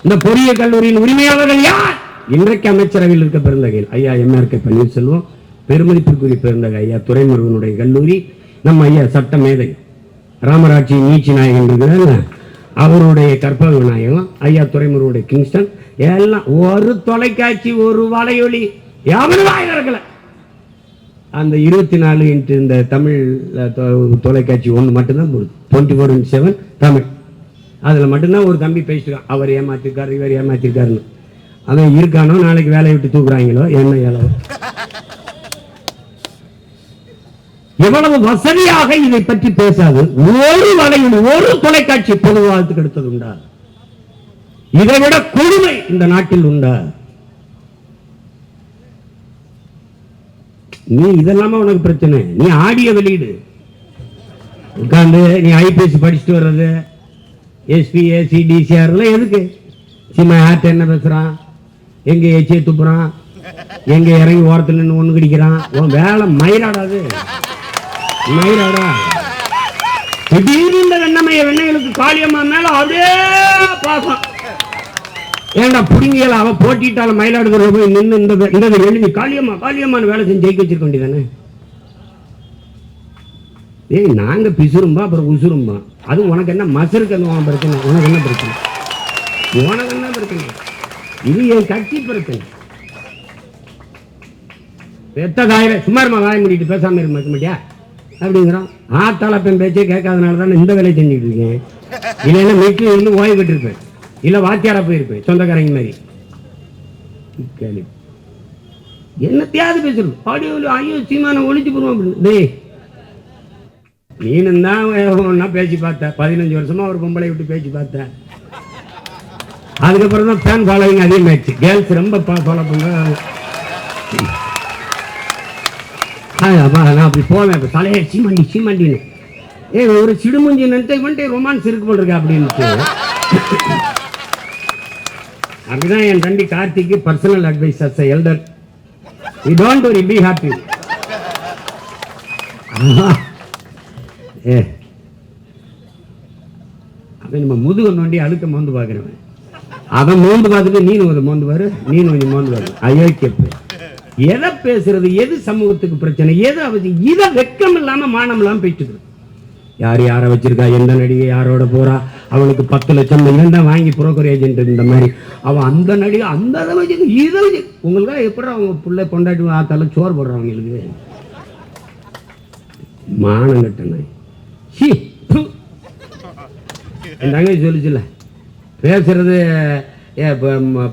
இந்த பொறியியல் கல்லூரியின் உரிமையாளர்கள் யார்? இன்றைக்கு அமைச்சரவையில் இருக்க பெருந்தகை ஐயா MRK பன்னீர்செல்வம், பெருமதிப்பிற்குரிய பெருந்தகை ஐயா துரைமுருகனுடைய கல்லூரி, நம்ம ஐயா சட்ட மேதை ராமராட்சி நீச்சி நாயகன் இருக்கிறார், அவருடைய கற்பக விநாயகம், ஐயா துரைமுருகனுடைய கிங்ஸ்டன், எல்லாம் ஒரு தொலைக்காட்சி, ஒரு வலையொலி, எவரும் வாயில அந்த 24 இன்ட்டு இந்த தமிழ் தொலைக்காட்சி ஒன்று மட்டும்தான் 24/7 தமிழ். அதில் மட்டும்தான் ஒரு தம்பி பேசிட்டு, அவர் ஏமாத்திருக்காரு, இவர் ஏமாத்திருக்காருன்னு. அவன் இருக்கானோ நாளைக்கு வேலையை விட்டு தூக்குறாங்களோ என்ன ஏழோ. எவ்வளவு வசதியாக இதை பற்றி பேசாது ஒரு வலையில் ஒரு தொலைக்காட்சி பொதுவாகத்துக்கு எடுத்தது உண்டா? இதை விட கொடுமை இந்த நாட்டில் உண்டா? நீ இதெல்லாம உனக்கு பிரச்சனை. நீ ஆடியோ வெளியிடு, உட்கார்ந்து நீ IPS படிச்சுட்டு வர்றது, SP AC DCR எதுக்கு? சிம்மா யார்ட்ட என்ன பேசுறான், எங்க எச்சியை துப்புறான், எங்க இறங்கி ஓரத்தில் நின்று ஒண்ணு கிடைக்கிறான், உன் வேலை மயிராடாது, மயிராடா. திடீர்னு இந்த வெண்ணைகளுக்கு காளியம்மா மேல அப்படியே பாசம். ஏண்டா புடுங்கியல அவ போட்டிட்டால மயிலாடுதுறை போய் நின்று இந்த எழுதி காளியம்மா காளியம்மான்னு வேலை செஞ்சு ஜெயிக்க வச்சிருக்க வேண்டியதானே? ஏய், நாங்க பிசுரும்பா அப்புறம் உசுரும்பா. அது உனக்கு என்ன மசருக்கு பிரச்சனை? உனக்கு என்ன பிரச்சனை? உனக்கு என்ன பிரச்சனை? இது என் கட்சி பிரச்சனை. எத்ததாயிர சுமாரமா வாய முடிட்டு பேசாம இருக்க மாட்டியா அப்படிங்கிறோம். ஆத்தாளப்பன் பேச்சே கேட்காதனால தான் இந்த வேலையை செஞ்சுட்டு இருக்கேன். இல்லைன்னா வீட்டில் இருந்து ஓய்வு பெற்றிருப்பேன், இல்ல வாத்தியாரா போயிருப்பேன் சொந்தக்காரங்க மாதிரி. என்னத்தையாவது பேசுறது ஆடியோ, ஐயோ சீமான ஒழிச்சு போடுவோம். டேய், நீனும் தான் பேச்சு பார்த்த 15 வருஷமா ஒரு பொம்பளை விட்டு பேச்சு பார்த்த. அதுக்கப்புறம் தான் ஃபேன் ஃபாலோவிங் அதிகமாயிடுச்சு. கேர்ள்ஸ் ரொம்ப ஃபாலோ பண்ணுறாங்க. நான் அப்படி போவேன் தலையை சீமாண்டின்னு. ஒரு சிடுமுஞ்சி நினைத்து ரொமான்ஸ் இருக்கு போல் இருக்கா அப்படின்ட்டு. அப்படிதான் என் தம்பி கார்த்திக்கு personal advice as elder. You don't worry, be happy. அவன் நம்ம முதுக நோண்டி அழுக்க மோந்து பார்க்கிறவன். அவன் மோந்து பார்த்துட்டு நீனு ஒரு மோந்து பாரு, நீனு கொஞ்சம் மோந்து பாரு. ஐயோ கேப்பு எதை பேசுறது, எது சமூகத்துக்கு பிரச்சனை, எது அவசியம், இதை வெக்கம் இல்லாம மானம் இல்லாம பேசிட்டு யார் யாரை வச்சிருக்கா, எந்த நடிகை யாரோட போறா, அவனுக்கு 10 லட்சம் தான் வாங்கி புரோக்கர் ஏஜென்ட், இந்த மாதிரி அவன் அந்த நடிகை அந்த இதை உங்களுக்கு எப்படி அவங்க பிள்ளை கொண்டாட்டி ஆத்தால சோறு போடுறவங்களுக்கு மானம் கட்டண தங்கை சொல்லிச்சுல பேசுறது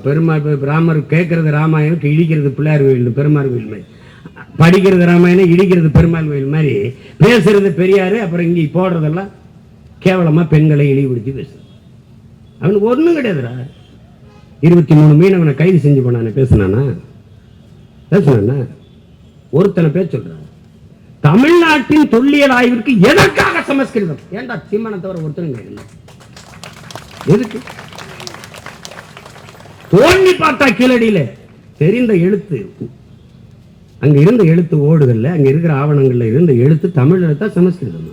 பெருமாள் ராமர் கேட்கறது ராமாயணம், இடிக்கிறது பிள்ளையார் கோயில் பெருமாள் கோயில் மாதிரி, படிக்கிறது ராமாயணம், இடிக்கிறது பெருமாள் கோயில் மாதிரி, பேசுறது பெரியாரு, அப்புறம் இங்கே போடுறதெல்லாம் கேவலமா பெண்களை இழிவுபடுத்தி பேசுறது. அவனுக்கு ஒன்றும் கிடையாதுடா. 23 மீனவனை கைது செஞ்சு போனானே பேசுனானா ஒருத்தனை பேர் சொல்றான். தமிழ்நாட்டின் தொல்லியல் ஆய்விற்கு எதற்காக சமஸ்கிருதம்? ஏண்டா சீமானை தவிர ஒருத்தனும் கேட்கல. எதுக்கு? தோண்டி பார்த்தா கீழடியில தெரிந்த எழுத்து, அங்க இருந்த எழுத்து ஓடுகள்ல, அங்க இருக்கிற ஆவணங்கள்ல இருந்த எழுத்து தமிழ் எழுத்தா சமஸ்கிருதம்?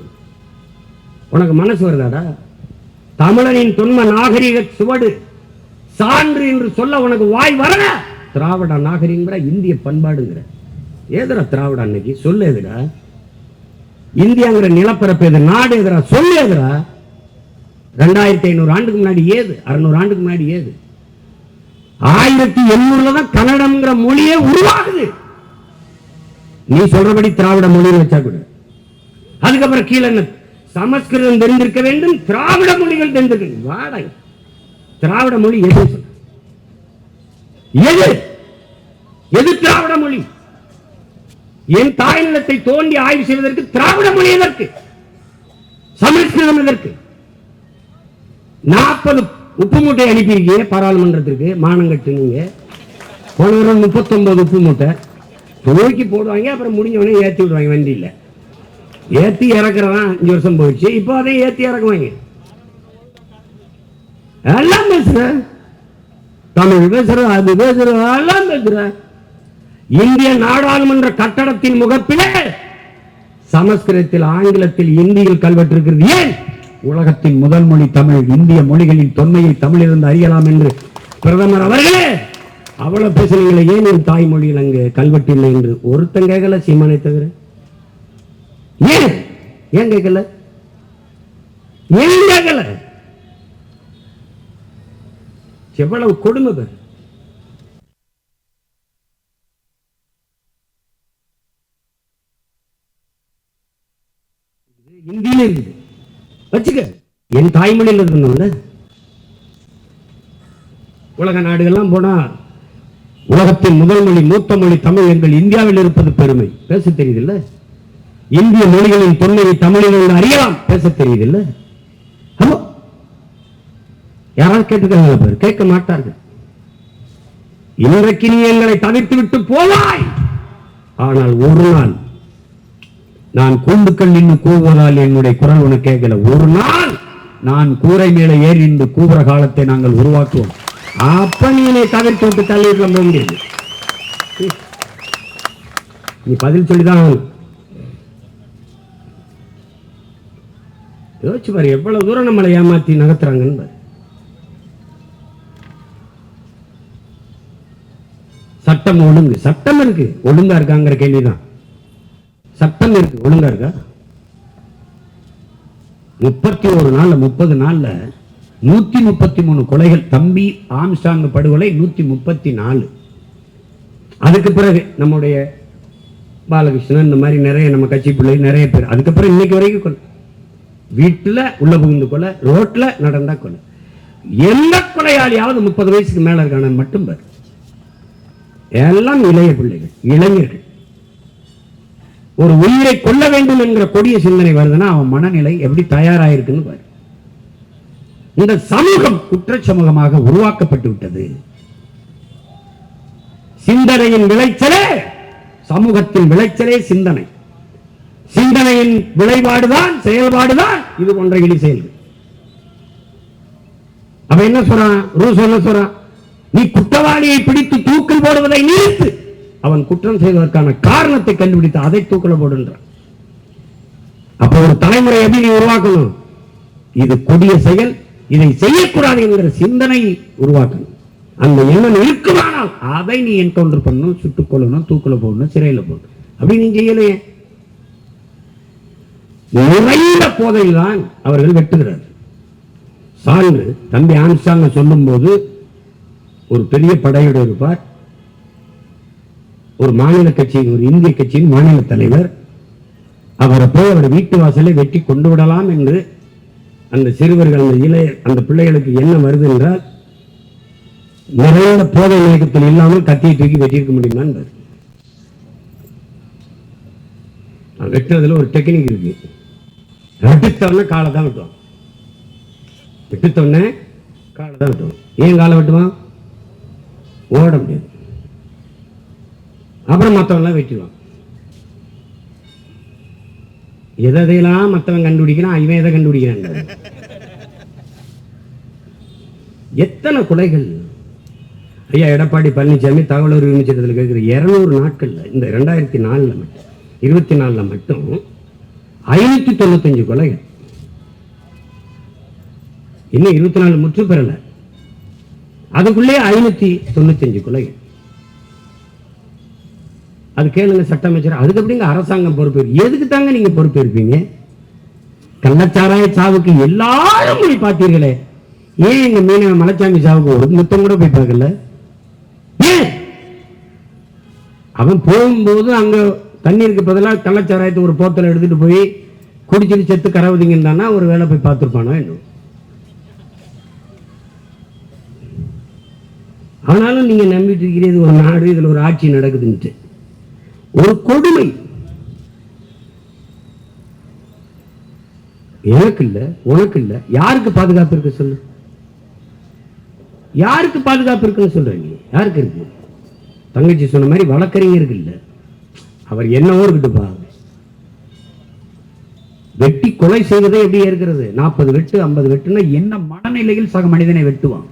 உனக்கு மனசு வருதாடா? தமிழனின் தொன்ம நாகரிக சுவடு சான்று என்று சொல்ல உனக்கு வாய் வரல? திராவிட நாகரிகங்கிற, இந்திய பண்பாடுங்கிற, ஏதுடா திராவிட அன்னைக்கு சொல்ல எதுடா? இந்தியாங்கிற நிலப்பரப்பு எது, நாடு எதுடா, சொல்ல எதுடா? 2500 ஆண்டுக்கு முன்னாடி ஏது, 600 ஆண்டுக்கு முன்னாடி ஏது? 1800 தான் கன்னடம்ங்கிற மொழியே உருவாகுது. நீ சொல்றபடி திராவிட மொழின்னு வச்சா கூட. அதுக்கப்புறம் கீழே என்ன, சமஸ்கிருதம் தெரிந்திருக்க வேண்டும், திராவிட மொழிகள் தெரிந்திருக்க. வாடகை திராவிட மொழி எது சொல்ல? எது எது திராவிட மொழி? என் தாய் நிலத்தை தோண்டி ஆய்வு செய்வதற்கு திராவிட மொழி எதற்கு? சமஸ்கிருதம் எதற்கு? 40 உப்பு மூட்டை அனுப்பியிருக்கீங்க பாராளுமன்றத்திற்கு, மானங்கட்டு. நீங்க போன வாரம் 39 உப்பு மூட்டை தூக்கி போடுவாங்க, அப்புறம் முடிஞ்சவனே ஏற்றி விடுவாங்க. வண்டியில் ஏற்றி இறக்குறதான் 5 வருஷம் போயிடுச்சு, இப்போ அதை ஏற்றி இறக்குவாங்க. எல்லாம் பேசுற, தமிழ் பேசுற, அது பேசுற, எல்லாம் பேசுற. இந்திய நாடாளுமன்ற கட்டடத்தின் முகப்பிலே சமஸ்கிருதத்தில், ஆங்கிலத்தில், இந்தியில் கல்வெட்டு இருக்கிறது. ஏன்? உலகத்தின் முதல் மொழி தமிழ், இந்திய மொழிகளின் தொன்மையை தமிழிலிருந்து அறியலாம் என்று பிரதமர் அவர்களே அவ்வளவு பேசுறீங்களே, ஏன் என் தாய்மொழியில் அங்கு கல்வெட்டு இல்லை என்று ஒருத்தன் கேட்கல, சீமானை தவிர. ஏன் ஏன் கேட்கல? ஏன் கேட்கல? எவ்வளவு கொடுமை பேர். இந்தியில இருக்குது வச்சுக்க, என் தாய்மொழியில் இருக்கணும்ல. உலக நாடுகள்லாம் போனா உலகத்தின் முதல் மொழி, மூத்த மொழி தமிழ், எங்கள் இந்தியாவில் இருப்பது பெருமை பேச தெரியுதில்ல. இந்திய மொழிகளின் தொன்மையை தமிழில் அறியலாம் பேச தெரியுதில்ல. யாராவது கேட்டுக்கிறாங்க பேர்? கேட்க மாட்டார்கள். இன்றைக்கு நீ எங்களை தவிர்த்து விட்டு போவாய், ஆனால் ஒரு நாள் நான் கூண்டுக்கள் நின்று கூவுவதால் என்னுடைய குரல் உனக்கு கேட்கல. ஒரு நாள் நான் கூரை மேலே ஏறி நின்று கூவுற காலத்தை நாங்கள் உருவாக்குவோம். அப்ப நீ என்னை தவிர்த்து விட்டு தள்ளிட்டு முடியாது. நீ பதில் சொல்லிதான் யோசிச்சு பாரு, எவ்வளவு தூரம் நம்மளை ஏமாத்தி நகர்த்துறாங்கன்னு பாரு. சட்டம் ஒழுங்கு, சட்டம் இருக்கு, ஒழுங்கா இருக்காங்கிற கேள்விதான். சட்டம் இருக்கு, ஒழுங்கா இருக்கா? 31 நாள்ல 30 நாள்ல 133 கொலைகள். தம்பி ஆம்ஸ்டாங் படுகொலை 134. அதுக்கு பிறகு நம்முடைய பாலகிருஷ்ணன், இந்த மாதிரி நிறைய நம்ம கட்சி பிள்ளை நிறைய பேர். அதுக்கப்புறம் இன்னைக்கு வரைக்கும் கொலை. வீட்டுல உள்ள புகுந்து கொலை, ரோட்ல நடந்தா கொலை. எந்த கொலையாளியாவது 30 வயசுக்கு மேல இருக்கான மட்டும் பாரு. எல்லாம் இளைய பிள்ளைகள், இளைஞர்கள். ஒரு உயிரை கொல்ல வேண்டும் என்கிற கொடிய சிந்தனை வருதுன்னா அவன் மனநிலை எப்படி தயாராயிருக்குன்னு பாரு. இந்த சமூகம் குற்ற சமூகமாக உருவாக்கப்பட்டு விட்டது. சிந்தனையின் விளைச்சலே, சமூகத்தின் விளைச்சலே சிந்தனை. சிந்தனையின் விளைபாடுதான், செயல்பாடுதான் இது போன்ற இழி செயல்கள். அப்ப என்ன சொல்றான் ரூஸ்? என்ன சொல்றான்? நீ குற்றவாளியை பிடித்து தூக்கில் போடுவதை நிறுத்து, அவன் குற்றம் செய்வதற்கான காரணத்தை கண்டுபிடித்து அதை தூக்கில் போடுன்றான். அப்ப ஒரு தலைமுறை எப்படி நீ உருவாக்கணும்? இது கொடிய செயல், இதை செய்யக்கூடாது என்கிற சிந்தனை உருவாக்கணும். அந்த எண்ணம் இருக்குமானால் இருந்தால் அதை நீ என்கவுண்டர் பண்ணணும், சுட்டுக் கொள்ளணும், தூக்குல போடணும், சிறையில போடணும். அப்படி நீ செய்யலையே. நிறைந்த போதையில் தான் அவர்கள் வெட்டுகிறார். சான்று தம்பி ஆம்ஸ்ட்ராங் சொல்லும் போது ஒரு பெரிய படையோடு இருப்பார். ஒரு மாநில கட்சியின், ஒரு இந்திய கட்சியின் மாநில தலைவர், அவரை போய் அவர் வீட்டு வாசலை வெட்டி கொண்டு விடலாம் என்று அந்த சிறுவர்கள், அந்த பிள்ளைகளுக்கு என்ன வருது என்றால், நிறைந்த போதை மயக்கத்தில் இல்லாமல் கத்தியை தூக்கி வெட்டியிருக்க முடியுமா என்பது. வெட்டுறதுல ஒரு டெக்னிக் இருக்கு. வெட்டுத்தவன காலை தான் வெட்டுவான். வெட்டுத்தவன காலை தான் வெட்டுவான். ஏன் காலை வெட்டுவான்? ஓட முடியாது. அப்புறம் மற்றவன்லாம் வெட்டிடுவான். எதையெல்லாம் மற்றவன் கண்டுபிடிக்கிறான், இவன் எதை கண்டுபிடிக்கிறான். எத்தனை கொலைகள்! ஐயா எடப்பாடி பழனிசாமி தகவல் உரிமை சட்டத்தில் கேட்கிற 200 நாட்கள்ல, இந்த 2024 மட்டும் 24 மட்டும் 595 கொலைகள். இன்னும் 24 முற்று பெறல, அதுக்குள்ளே 595 கொலைகள். அது கேளுங்க சட்ட அமைச்சர். அதுக்கு எப்படிங்க அரசாங்கம் பொறுப்பு? எதுக்கு தாங்க நீங்க பொறுப்பு இருப்பீங்க? கள்ளச்சாராய சாவுக்கு எல்லாரும் போய் பார்த்தீர்களே, ஏன் எங்க மீனவ மலைச்சாமி சாவுக்கு ஒரு முத்தம் கூட போய் பார்க்கல? ஏன்? அவன் போகும்போது அங்க தண்ணீருக்கு பதிலாக கள்ளச்சாராயத்தை ஒரு போத்தலை எடுத்துட்டு போய் குடிச்சிட்டு செத்து கரவுதிங்கன்னா ஒரு வேலை போய் பார்த்துருப்பானோ இன்னும். ஆனாலும் நீங்க நம்பிட்டு இருக்கிறது ஒரு நாடு, இதுல ஒரு ஆட்சி நடக்குதுன்ட்டு. ஒரு கொடுமை. எனக்கு இல்ல, உனக்கு இல்ல, யாருக்கு பாதுகாப்பு இருக்கு சொல்லு? யாருக்கு பாதுகாப்பு இருக்குன்னு சொல்றீங்க? யாருக்கு இருக்கு? தங்கச்சி சொன்ன மாதிரி வழக்கறிஞருக்கு இல்ல. அவர் என்னவோ இருக்கட்டுப்பா, வெட்டி கொலை செய்வதே எப்படி இருக்கிறது? 40 வெட்டு 50 வெட்டுன்னா என்ன மனநிலையில் சக மனிதனை வெட்டுவான்?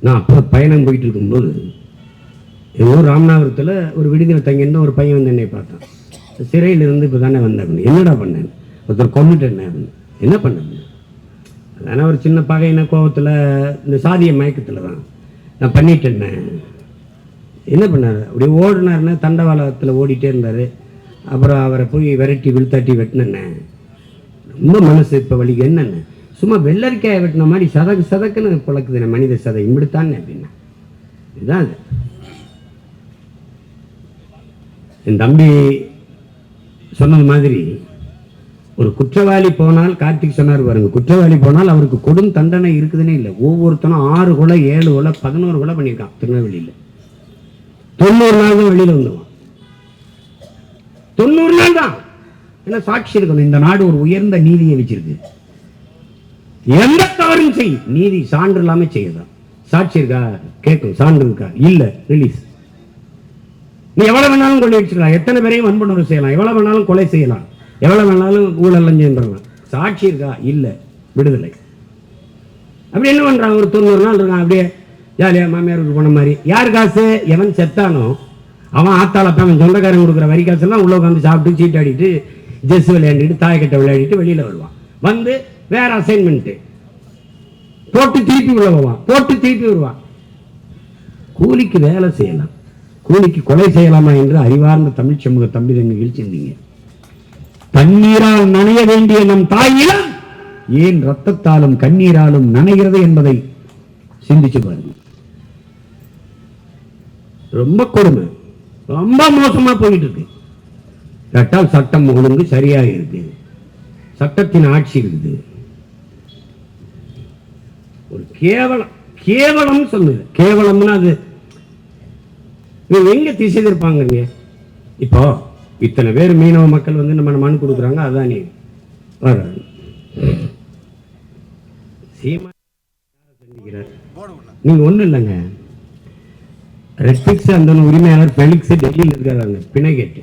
நான் அப்ப பயணம் போயிட்டு இருக்கும்போது என் ஊர் ராமநாதபுரத்தில் ஒரு விடுதியில் தங்கியிருந்த ஒரு பையன் வந்து என்னை பார்த்தான். சிறையில் இருந்து இப்போ தானே வந்தேன். என்னடா பண்ணேன்? ஒருத்தர் கொண்டுட்டேன். என்ன பண்ணேன்? அதனால் ஒரு சின்ன பகையின கோபத்தில், இந்த சாதிய மயக்கத்தில் தான் நான் பண்ணிட்டேன். என்ன பண்ணார்? அப்படியே ஓடினார்னா தண்டவாளத்தில் ஓடிட்டே இருந்தார். அப்புறம் அவரை போய் விரட்டி விழுத்தாட்டி வெட்டினேன். ரொம்ப மனசு இப்போ வலிக்கு. என்னென்ன சும்மா வெள்ளரிக்காயை வெட்டின மாதிரி சதக்கு சதக்குன்னு பிழக்குது மனித சதை. இப்படித்தான் அப்படின்னா இதுதான் அது. என் தம்பி சொன்னது மாதிரி ஒரு குற்றவாளி போனால், கார்த்திக் சொன்னார் பாருங்க, குற்றவாளி போனால் அவருக்கு கொடும் தண்டனை இருக்குதுன்னே இல்லை. ஒவ்வொருத்தனும் 6 கொலை 7 கொலை 11 கொலை பண்ணியிருக்கான் திருநெல்வேலியில். 90 நாள் தான் வெளியில் வந்துடுவான். 90 நாள் தான். என்ன சாட்சி இருக்கணும்? இந்த நாடு ஒரு உயர்ந்த நீதியை வச்சிருக்கு. எந்த தவறும் செய், நீதி சான்று இல்லாம செய்யதான். சாட்சி இருக்கா கேட்கும், சான்று இருக்கா இல்ல ரிலீஸ். நீ எவ்வளவு வேணாலும் கொள்ளை அடிச்சுக்கலாம், எத்தனை பேரையும் வன்புணர்வு செய்யலாம், எவ்வளவு வேணாலும் கொலை செய்யலாம், எவ்வளவு வேணாலும் ஊழல் லஞ்சம். சாட்சி இருக்கா இல்ல விடுதலை. அப்படி என்ன பண்றான்? ஒரு 90 நாள் இருக்கான் அப்படியே ஜாலியா மாமியாருக்கு போன மாதிரி. யார் காசு? எவன் செத்தானோ அவன் ஆத்தாளப்ப அவன் சொந்தக்காரன் கொடுக்குற வரி காசு எல்லாம் உள்ள உட்காந்து சாப்பிட்டு சீட்டாடிட்டு ஜெஸ் விளையாடிட்டு தாயக்கட்டை விளையாடிட்டு வெளியில வருவான். வந்து வேற அசைன்மெண்ட் போட்டு திருப்பி உள்ள போவான், போட்டு திருப்பி வருவான். கூலிக்கு வேலை செய்யலாம், கூலிக்கு கொலை செய்யலாமா என்று அறிவார்ந்த தமிழ் சமூக தம்பி தம்பிகள் சிந்திங்க. தண்ணீரால் நனைய வேண்டிய நம் தாயிடம் ஏன் ரத்தத்தாலும் கண்ணீராலும் நனைகிறது என்பதை சிந்திச்சு பாருங்க. ரொம்ப கொடுமை, ரொம்ப மோசமா போயிட்டு இருக்கு. கேட்டால் சட்டம் ஒழுங்கு சரியாக இருக்கு, சட்டத்தின் ஆட்சி இருக்குது. ஒரு கேவலம், கேவலம் சொல்லுது. கேவலம்னா அது எங்க திசை இருப்பாங்க? இப்போ இத்தனை பேர் மீனவ மக்கள் வந்து நம்ம மனு கொடுக்குறாங்க. அதான் நீங்க ஒண்ணு இல்லைங்க. ரெட்பிக்ஸ் அந்த உரிமையாளர் பெலிக்ஸ் டெல்லியில் இருக்கிறாங்க, பிணை கேட்டு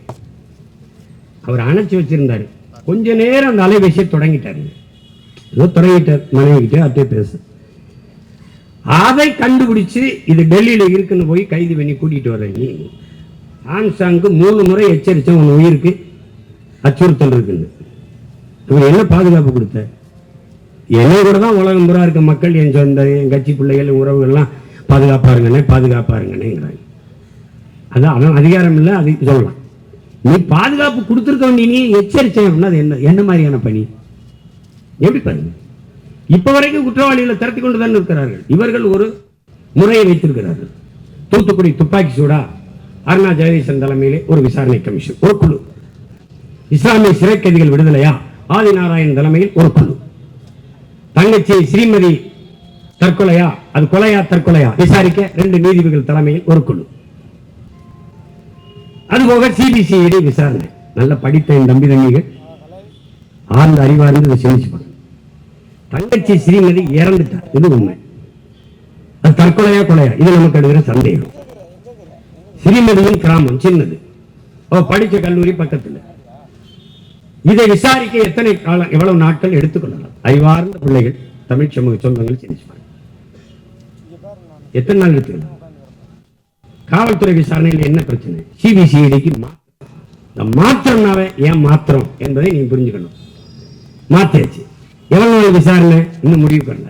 அவர் அணைச்சு வச்சிருந்தாரு. கொஞ்ச நேரம் அந்த அலைபேசியை தொடங்கிட்டாரு. ஏதோ தொடங்கிட்டார், மனைவிக்கிட்டே அட்டே பேச. அதை கண்டுபிடிச்சு இது டெல்லியில இருக்குன்னு போய் கைது பண்ணி கூட்டிட்டு வர. நீ ஆம்ஸ்ட்ராங்க்கு 3 முறை எச்சரிச்ச உன் உயிருக்கு அச்சுறுத்தல் இருக்குன்னு. இவங்க என்ன பாதுகாப்பு கொடுத்த? என்னை கூட தான் உலகம் பூரா இருக்க மக்கள் என் சொந்த என் கட்சி பிள்ளைகள் உறவுகள்லாம் பாதுகாப்பாருங்கன்னேங்கிறாங்க. அதான் அவன் அதிகாரம் இல்லை, அது சொல்லலாம். நீ பாதுகாப்பு கொடுத்துருக்க வேண்டிய நீ எச்சரிச்சை அப்படின்னா அது என்ன மாதிரியான பணி? எப்படி பாருங்க, இப்ப வரைக்கும் குற்றவாளிகளை திரட்டி கொண்டு தான் இருக்கிறார்கள். இவர்கள் ஒரு முறையை வைத்திருக்கிறார்கள். தூத்துக்குடி துப்பாக்கி சூடா அருணா ஜெகதீசன் தலைமையிலே ஒரு விசாரணை கமிஷன், ஒரு குழு. இஸ்லாமிய சிறை கைதிகள் விடுதலையா ஆதிநாராயணன் தலைமையில் ஒரு குழு. தங்கச்சி ஸ்ரீமதி தற்கொலையா, அது கொலையா தற்கொலையா விசாரிக்க 2 நீதிபதிகள் தலைமையில் ஒரு குழு. அதுபோக சிபிசிஐடி விசாரணை. நல்ல படித்த என் தம்பி தம்பிகள் ஆழ்ந்த அறிவார்ந்து சிந்திச்சு. தங்கச்சி ஸ்ரீமதி இறந்துட்டார், இது உண்மை. அது தற்கொலையா கொலையா இது நமக்கு எடுக்கிற சந்தேகம். ஸ்ரீமதியின் கிராமம் சின்னது, படிச்ச கல்லூரி பக்கத்தில். இதை விசாரிக்க எத்தனை காலம் எவ்வளவு நாட்கள் எடுத்துக்கொள்ளலாம்? அறிவார்ந்த பிள்ளைகள் தமிழ் சமூக சொந்தங்கள் சிந்திச்சு எத்தனை நாள் எடுத்துக்கலாம்? காவல்துறை விசாரணையில் என்ன பிரச்சனை? சிபிசிஐடிக்கு மாற்றம்னாவே ஏன் மாத்திரம் என்பதை நீங்க புரிஞ்சுக்கணும். மாத்தியாச்சு. எவ்வளவு நாள் விசாரணை இன்னும் முடிவு பண்ணல.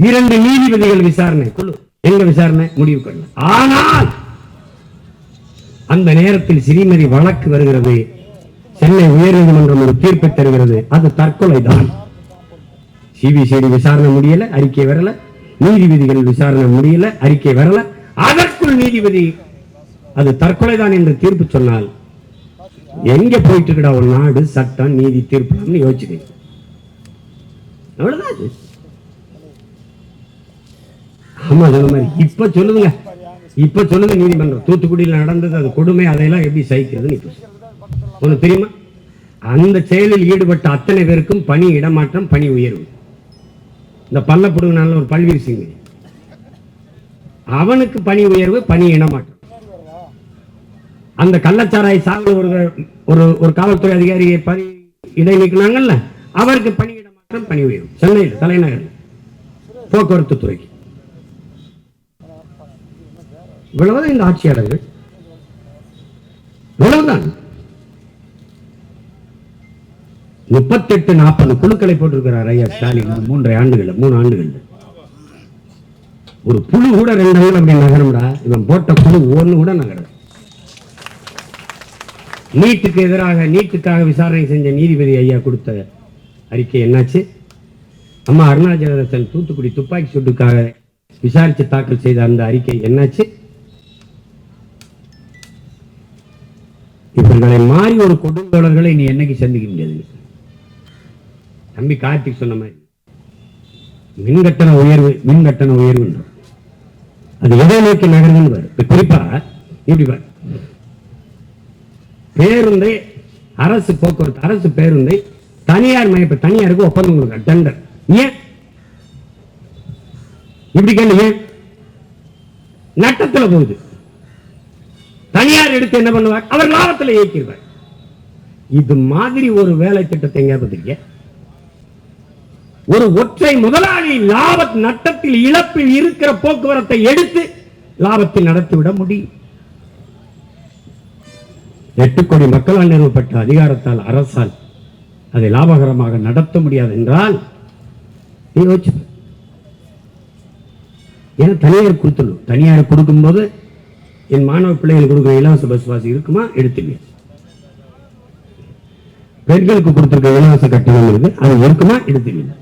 2 நீதிபதிகள் விசாரணை குழு எங்க விசாரணை முடிவு பண்ணல. ஆனால் அந்த நேரத்தில் ஸ்ரீமதி வழக்கு வருகிறது. சென்னை உயர்நீதிமன்றம் ஒரு தீர்ப்பை தருகிறது, அது தற்கொலை தான். சிபிசிஐடி விசாரணை முடியல, அறிக்கை வரல. நீதிபதிகள் விசாரணை முடியல, அறிக்கை வரல. அதற்குள் நீதிபதி அது தற்கொலை தான் என்று தீர்ப்பு சொன்னால் எங்க போயிட்டு இருக்கா ஒரு நாடு? சட்டம் நீதி தீர்ப்பு யோசிச்சுக்க. அவ்வளவுதான். ஆமா, சொன்ன மாதிரி இப்ப சொல்லுங்க நீதிமன்றம் தூத்துக்குடியில் நடந்தது அது கொடுமை, அதையெல்லாம் எப்படி சகிக்கிறது உனக்கு தெரியுமா? அந்த செயலில் ஈடுபட்ட அத்தனை பேருக்கும் பணி இடமாற்றம், பணி உயர்வு. இந்த பல்லப்படுவனால ஒரு பல்வீர் சிங், அவனுக்கு பணி உயர்வு, பணி இடமாற்றம். அந்த கள்ளச்சாராய் சாவல் ஒரு காவல்துறை அதிகாரியை இடை நீக்கினாங்கல்ல, அவருக்கு பணி இடமாற்றம், பணி உயர்வு. சென்னையில் தலைநகர் போக்குவரத்து துறைக்கு. இவ்வளவுதான் இந்த ஆட்சியாளர்கள், இவ்வளவுதான். 38-40 குழுக்களை போட்டிருக்கிறார் ஐயா ஸ்டாலின் 3 ஆண்டுகள். ஒரு புழு கூட 2 நாள் அப்படி நகரம்டா. இவன் போட்ட புழு 1 கூட நகரம். நீட்டுக்காக விசாரணை செஞ்ச நீதிபதி ஐயா கொடுத்த அறிக்கை என்னாச்சு? அம்மா அருணா ஜெகதீசன் தூத்துக்குடி துப்பாக்கி சூட்டுக்காக விசாரித்து தாக்கல் செய்த அந்த அறிக்கை என்னாச்சு? இவர்களை மாறி ஒரு கொடுந்தோழர்களை நீ என்னைக்கு சந்திக்க முடியாது. தம்பி கார்த்திக் சொன்ன மாதிரி மின்கட்டண உயர்வு அது எதை நோக்கி நகர்ந்து குறிப்பா இப்படி பேருந்தை அரசு போக்குவரத்து அரசு பேருந்தை தனியார் தனியாருக்கு ஒப்பந்தம் கொடுக்க டெண்டர். ஏன் இப்படி கேள்வி? ஏன் நட்டத்தில் போகுது. தனியார் எடுத்து என்ன பண்ணுவார்? அவர் லாபத்தில் இயக்கிடுவார். இது மாதிரி ஒரு வேலை திட்டத்தை எங்க பத்திரிக்க ஒரு ஒற்றை முதலாளி நட்டத்தில் இழப்பில் இருக்கிற போக்குவரத்தை எடுத்து லாபத்தில் நடத்திவிட முடியும். 8 கோடி மக்களால் நிறுவப்பட்ட அதிகாரத்தால் அரசால் அதை லாபகரமாக நடத்த முடியாது என்றால் யோசிச்சு. ஏன்னா தனியார் கொடுத்துடும். தனியார் கொடுக்கும் போது என் மாணவ பிள்ளைகள் கொடுக்கிற இலவச பஸ் வாசி இருக்குமா? எடுத்துருவேன். பெண்களுக்கு கொடுத்திருக்க இலவச கட்டணம் இருக்கு, அது இருக்குமா? எடுத்துருவேன்.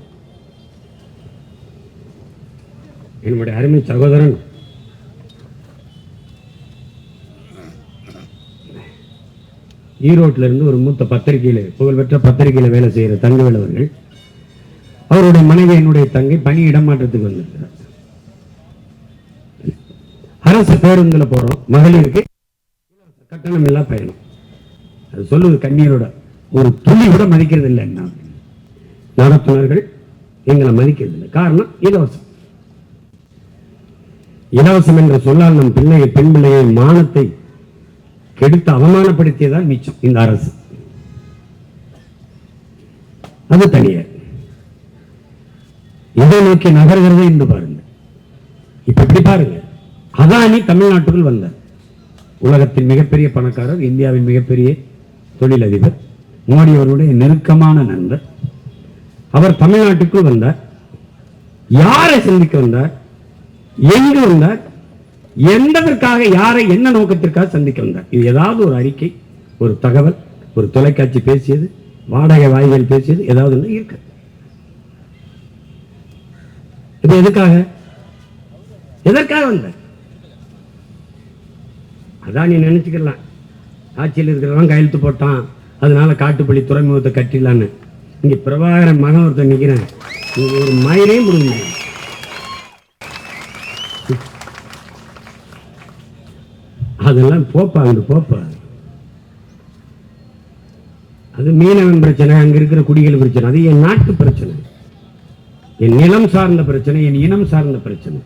என்னுடைய அருமை சகோதரன் ஈரோட்டில இருந்து ஒரு மூத்த புகழ்பெற்ற பத்திரிகையில வேலை செய்யற தங்கவேல் அவர்கள், அவருடைய மனைவி என்னுடைய தங்கை பணி இடமாற்றத்துக்கு வந்திருக்கிறார். அரசு பேருந்துல போறோம், மகளிருக்கு கட்டணம் இல்லா பயணம். அது சொல்லுவது கண்ணீரோட, ஒரு துளி கூட மதிக்கிறது இல்லை. நடத்துனர்கள் எங்களை மதிக்கிறது இல்லை. காரணம் இலவசம். இலவசம் என்ற சொல்லால் நம் பெண் பிள்ளையை மானத்தை கெடுத்து அவமானப்படுத்தியதால் மிச்சம் இந்த அரசு. அது தனியார். இதை நோக்கி நகர்கிறதை இன்று பாருங்க. இப்ப எப்படி பாருங்க, அதானி தமிழ்நாட்டுக்குள் வந்தார். உலகத்தின் மிகப்பெரிய பணக்காரர், இந்தியாவின் மிகப்பெரிய தொழிலதிபர், மோடி அவருடைய நெருக்கமான நண்பர். அவர் தமிழ்நாட்டுக்குள் வந்தார். யாரை சந்திக்க வந்தார், எங்கு வந்தார், எந்ததற்காக, யாரை என்ன நோக்கத்திற்காக சந்திக்க வந்தார்? இது ஏதாவது ஒரு அறிக்கை, ஒரு தகவல், ஒரு தொலைக்காட்சி பேசியது, வாடகை வாய்கள் பேசியது ஏதாவது இருக்கு? இது எதற்காக வந்தார்? அதான் நீ நினைச்சுக்கலாம், ஆட்சியில் இருக்கிறவன் கையெழுத்து போட்டான் அதனால காட்டுப்பள்ளி துறைமுகத்தை கட்டிடலான்னு. இங்க பிரபாகரன் மகன் ஒருத்தர் நிக்கிறேன், ஒரு மயிரே முடியும். அதெல்லாம் போப்பா, அது மீனவன் பிரச்சனை, அங்க இருக்கிற குடிகள் பிரச்சனை, அது என் நாட்டு பிரச்சனை, என் நிலம் சார்ந்த பிரச்சனை, என் இனம் சார்ந்த பிரச்சனை.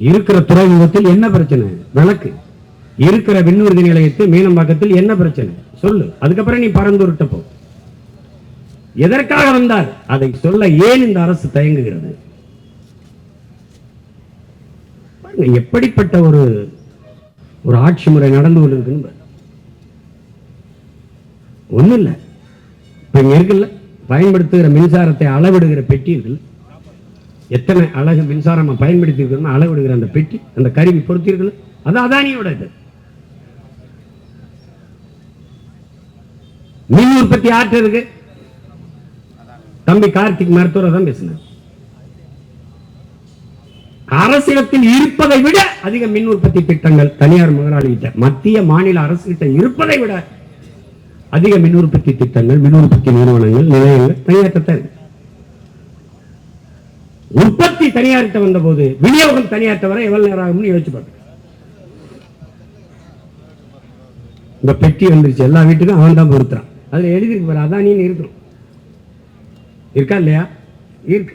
இருக்கிற துறைமுகத்தில் என்ன பிரச்சனை விளக்கு, இருக்கிற விண்ணூர்தி நிலையத்தில் மீனம்பாக்கத்தில் என்ன பிரச்சனை சொல்லு, அதுக்கப்புறம் நீ பறந்துருட்ட போ. எதற்காக வந்தார் அதை சொல்ல ஏன் இந்த அரசு தயங்குகிறது? எப்படிப்பட்ட ஒரு ஆட்சி முறை நடந்து கொண்டிருக்கு. ஒண்ணும் இல்ல, இப்ப இங்க இருக்குல்ல, பயன்படுத்துகிற மின்சாரத்தை அளவிடுகிற பெட்டி இருக்குல்ல, எத்தனை அழகு மின்சாரம் பயன்படுத்தி இருக்கணும் அளவிடுகிற அந்த பெட்டி, அந்த கருவி பொருத்தி இருக்குல்ல, அது அதானியோட இது. மின் உற்பத்தி ஆற்று இருக்கு, தம்பி கார்த்திக் மருத்துவரை தான் பேசினார். அரசிடத்தில் இருப்பதை விட அதிக மின் உற்பத்தி திட்டங்கள் தனியார் முதலாளிகிட்ட, மத்திய மாநில அரசு கிட்ட இருப்பதை விட அதிக மின் உற்பத்தி திட்டங்கள், மின் உற்பத்தி நிறுவனங்கள், நிலையங்கள் தனியார்ட்ட. உற்பத்தி தனியார்ட்ட வந்த போது விநியோகம் தனியார்ட்ட வர எவ்வளவு நேரம் ஆகும்னு யோசிச்சு பார்க்க. இந்த பெட்டி வந்துருச்சு, எல்லா வீட்டுக்கும் அவன் தான் பொறுத்தான். அதுல எழுதிருக்கு பாரு, அதான் நீ இருக்கணும், இருக்கா இல்லையா? இருக்கு.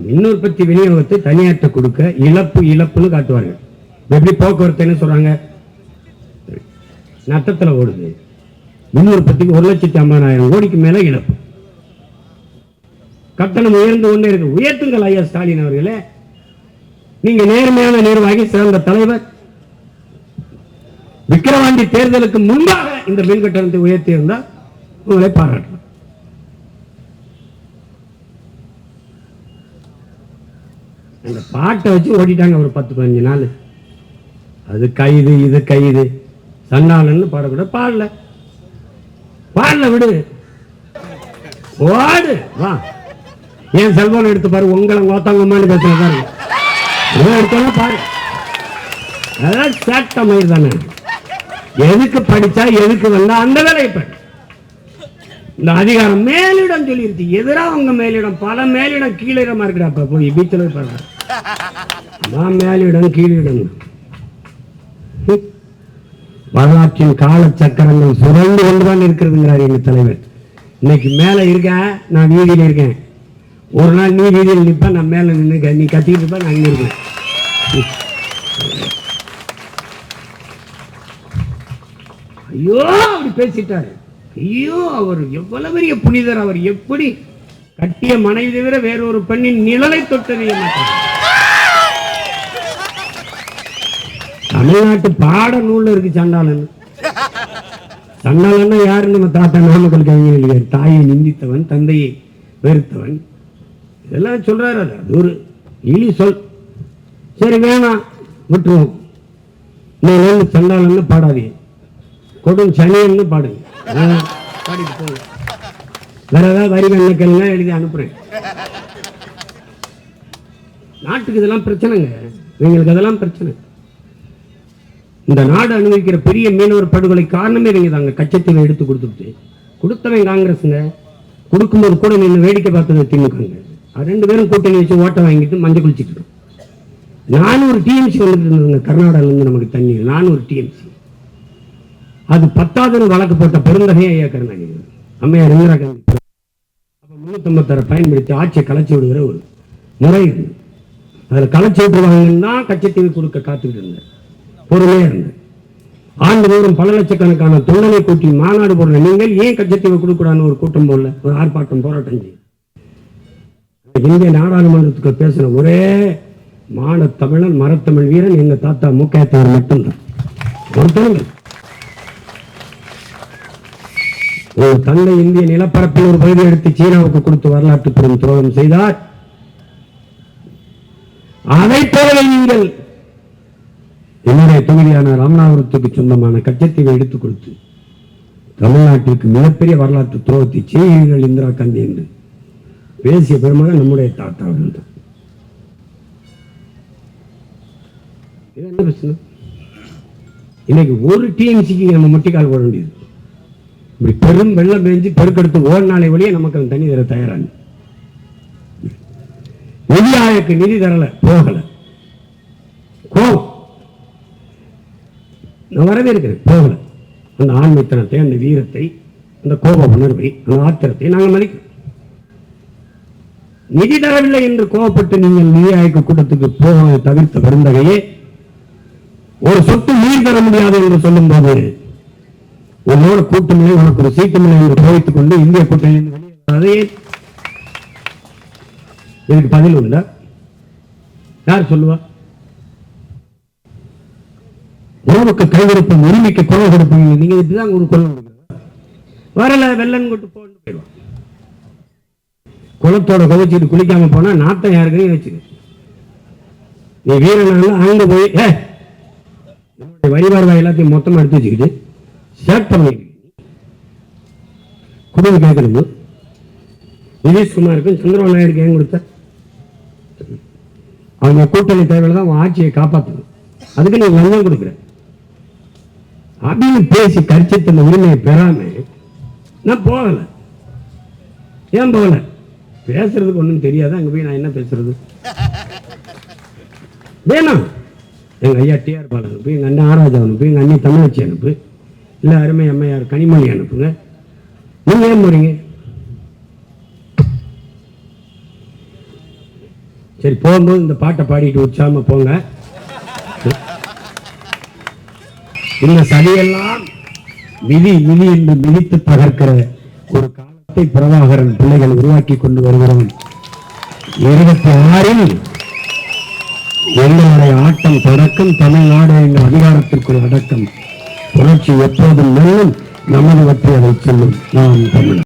மின் உற்பத்தி விநியோகத்தை தனியார்ட்ட கொடுக்க இழப்புன்னு காட்டுவார்கள். எப்படி போக்குவரத்து என்ன சொல்றாங்க, நட்டத்துல ஓடுது. மின் உற்பத்திக்கு 1,50,000 கோடிக்கு மேல இழப்பு. கட்டணம் உயர்ந்து கொண்டே இருக்கு. உயர்த்துங்கள் ஐயா ஸ்டாலின் அவர்களே, நீங்க நேர்மையான நிர்வாகி, சிறந்த தலைவர். விக்கிரவாண்டி தேர்தலுக்கு முன்பாக இந்த மின் கட்டணத்தை உயர்த்தி இருந்தால் உங்களை பாராட்டலாம். அந்த பாட்டை வச்சு ஓடிட்டாங்க ஒரு 10-15 நாள். அது கைது, இது கைது, சண்டாளன்னு பாடக்கூடாது. பாடல விடு, ஓடு வா. ஏன் செல்போன் எடுத்து பாரு, உங்களை ஓத்தாங்கம்மான்னு பேசுறதா எடுத்தாலும் பாரு. அதான் சேட்ட மயிர் தானே. எதுக்கு படிச்சா எதுக்கு வந்தா அந்த வேலையை பாரு. இந்த அதிகாரம் மேலிடம் சொல்லிருச்சு, எதிராக உங்க மேலிடம், பல மேலிடம் கீழிடமா இருக்குடா. போய் பீச்சில் பாருங்க, மேலிடம் கீழிடம். வரலாற்றின் கால சக்கரங்கள் சுரண்டு கொண்டுதான் இருக்கிறதுங்கிறார் எங்க தலைவர். இன்னைக்கு மேல இருக்கேன், நான் வீதியில் இருக்கேன். ஒரு நாள் நீ வீதியில் நிற்ப, நான் மேல நின்று நீ கத்திட்டு இருப்ப, நான் அங்க இருக்கேன். ஐயோ அப்படி பேசிட்டாரு. ஐயோ அவர் எவ்வளவு பெரிய புனிதர், அவர் எப்படி கட்டிய மனைவி தவிர வேறொரு பெண்ணின் நிழலை தொட்டறிய மாட்டார். தமிழ்நாட்டு பாட நூல்ல இருக்கு சண்டாளன். சண்டாளன்னா யாரு? நம்ம தாத்தா நாமக்கல் கவிஞர், தாயை நிந்தித்தவன், தந்தையை வெறுத்தவன், இதெல்லாம் சொல்றாரு. அது ஒரு இழி சொல். சரி வேணாம், விட்டுருவோம். நான் சண்டாளன்னு பாடாதீங்க, கொடும் சனியன்னு பாடுங்க, பாடிட்டு போங்க. வேற ஏதாவது வரிகள் எழுதி அனுப்புறேன். நாட்டுக்கு இதெல்லாம் பிரச்சனைங்க, இவங்களுக்கு அதெல்லாம் பிரச்சனை. இந்த நாடு அனுபவிக்கிற பெரிய மீனவர் படுகொலை காரணமே இவங்க தாங்க. கச்சத்தீவை எடுத்து கொடுத்தவன் காங்கிரஸுங்க, கொடுக்கும்போது கூட நின்று வேடிக்கை பார்த்தது திமுக. 2 பேரும் கூட்டணி வச்சு ஓட்டை வாங்கிட்டு மஞ்சள் குளிச்சுட்டு இருக்கோம். 400 டிஎம்சி வந்துட்டு இருந்ததுங்க கர்நாடகால இருந்து நமக்கு தண்ணி. 400 டிஎம்சி. அது 10வது வழக்கு போட்ட பெருந்தகையே ஐயா கருணாநிதி, அம்மையார் இந்திரா காந்தி. அப்ப 356 பயன்படுத்தி ஆட்சியை கலைச்சி விடுகிற ஒரு முறை இருந்தது. அதில் கலைச்சி விட்டுருவாங்கன்னா கச்சத்தீவு கொடுக்க காத்துக்கிட்டு இருந்தேன், பொறுமையா இருந்தேன். ஆண்டுதோறும் பல லட்சக்கணக்கான தொண்டனை கூட்டி மாநாடு போடுற நீங்கள் ஏன் கச்சத்தீவை கொடுக்கூடாதுன்னு ஒரு கூட்டம் போடல, ஒரு ஆர்ப்பாட்டம், போராட்டம் செய்யும். இந்திய நாடாளுமன்றத்துக்கு பேசின ஒரே மாட தமிழன், மரத்தமிழ் வீரன் எங்க தாத்தா முக்கையத்தவர் மட்டும்தான். ஒருத்தவங்க ஒரு தந்தை இந்திய நிலப்பரப்பில் ஒரு பகுதி எடுத்து சீனாவுக்கு கொடுத்து வரலாற்று பெரும் துரோகம் செய்தார். அதை போல நீங்கள் என்னுடைய தொகுதியான ராமநாதபுரத்துக்கு சொந்தமான கச்சத்தீவை எடுத்துக் கொடுத்து தமிழ்நாட்டிற்கு மிகப்பெரிய வரலாற்று துரோகத்தை செய்கிறீர்கள் இந்திரா காந்தி என்று பேசிய பெருமகன் நம்முடைய தாத்தா அவர்கள். என்ன பிரச்சனை? இன்னைக்கு ஒரு டிஎம்சிக்கு நம்ம முட்டிக்கால் போட வேண்டியது. இப்படி பெரும் வெள்ளம் பெஞ்சு பெருக்கெடுத்து ஓர் நாளை வழியே நமக்கு அந்த தண்ணி தர தயாரான நிதி ஆயோக்கு நிதி தரல, போகல. கோபம் நான் வரவே இருக்கிறேன், போகல. அந்த ஆண்மைத்தனத்தை, அந்த வீரத்தை, அந்த கோப உணர்வை, அந்த ஆத்திரத்தை நாங்கள் மதிக்கிறோம். நிதி தரவில்லை என்று கோபப்பட்டு நீங்கள் நிதி ஆயோக கூட்டத்துக்கு போக தவிர்த்த பெருந்தகையே ஒரு சொத்து நீர் தர முடியாது என்று சொல்லும் போது உன்னோட கூட்டமில்லை, உனக்கு ஒரு சீட்டுமில்லை என்று கோவித்துக் கொண்டு இந்திய கூட்டணியில் வெளியே இதுக்கு பதில் உண்டா? யார் சொல்லுவா? உணவுக்கு கை கொடுப்போம், உரிமைக்கு குரல் கொடுப்போம். நீங்க இப்படிதான் ஒரு குரல் கொடுக்குற வரல வெள்ளம் கொண்டு போயிடுவான். குளத்தோட குதைச்சிட்டு குளிக்காம போனா நாத்தம் யாருக்கையும் வச்சுக்க. நீ வீரனால அங்க போய் என்னுடைய வரிவார்வாய் எல்லாத்தையும் மொத்தமா எடுத்து வச்சுக்கிட்டு ஷேர் பண்ணி குடும்பம் கேட்கறது. நிதிஷ்குமாருக்கு சந்திரபாபு நாயுடுக்கு ஏன் கொடுத்த? அவங்க கூட்டணி தேவையில்லை தான் உன் ஆட்சியை காப்பாற்றணும், அதுக்கு நீ லஞ்சம் கொடுக்குற அப்படின்னு பேசி கட்சித்த உரிமையை பெறாம நான் போகல. ஏன் போகல? பேசுறதுக்கு ஒன்றும் தெரியாது. அங்கே போய் நான் என்ன பேசுறது? வேணாம். எங்கள் ஐயா டிஆர் பாலன் அனுப்பு, எங்கள் அண்ணன் ஆராஜா அனுப்பு, எங்கள் அண்ணி தமிழச்சி அனுப்பு, இல்லை அருமை அம்மையார் கனிமொழி அனுப்புங்க. நீங்க ஏன் போறீங்க? சரி, போகும்போது இந்த பாட்டை பாடிட்டு உற்சாகமா போங்க. இந்த சதியெல்லாம் விதி விதி என்று மிதித்து தகர்க்கிற ஒரு காலத்தை பிரபாகரன் பிள்ளைகள் உருவாக்கி கொண்டு வருகிறோம். 26 எங்களுடைய ஆட்டம் தொடக்கம். தமிழ்நாடு எங்கள் அதிகாரத்திற்குள் அடக்கம். புரட்சி எப்போதும் நெல்லும், நமது வெற்றி அதை செல்லும். நாம் தமிழ்.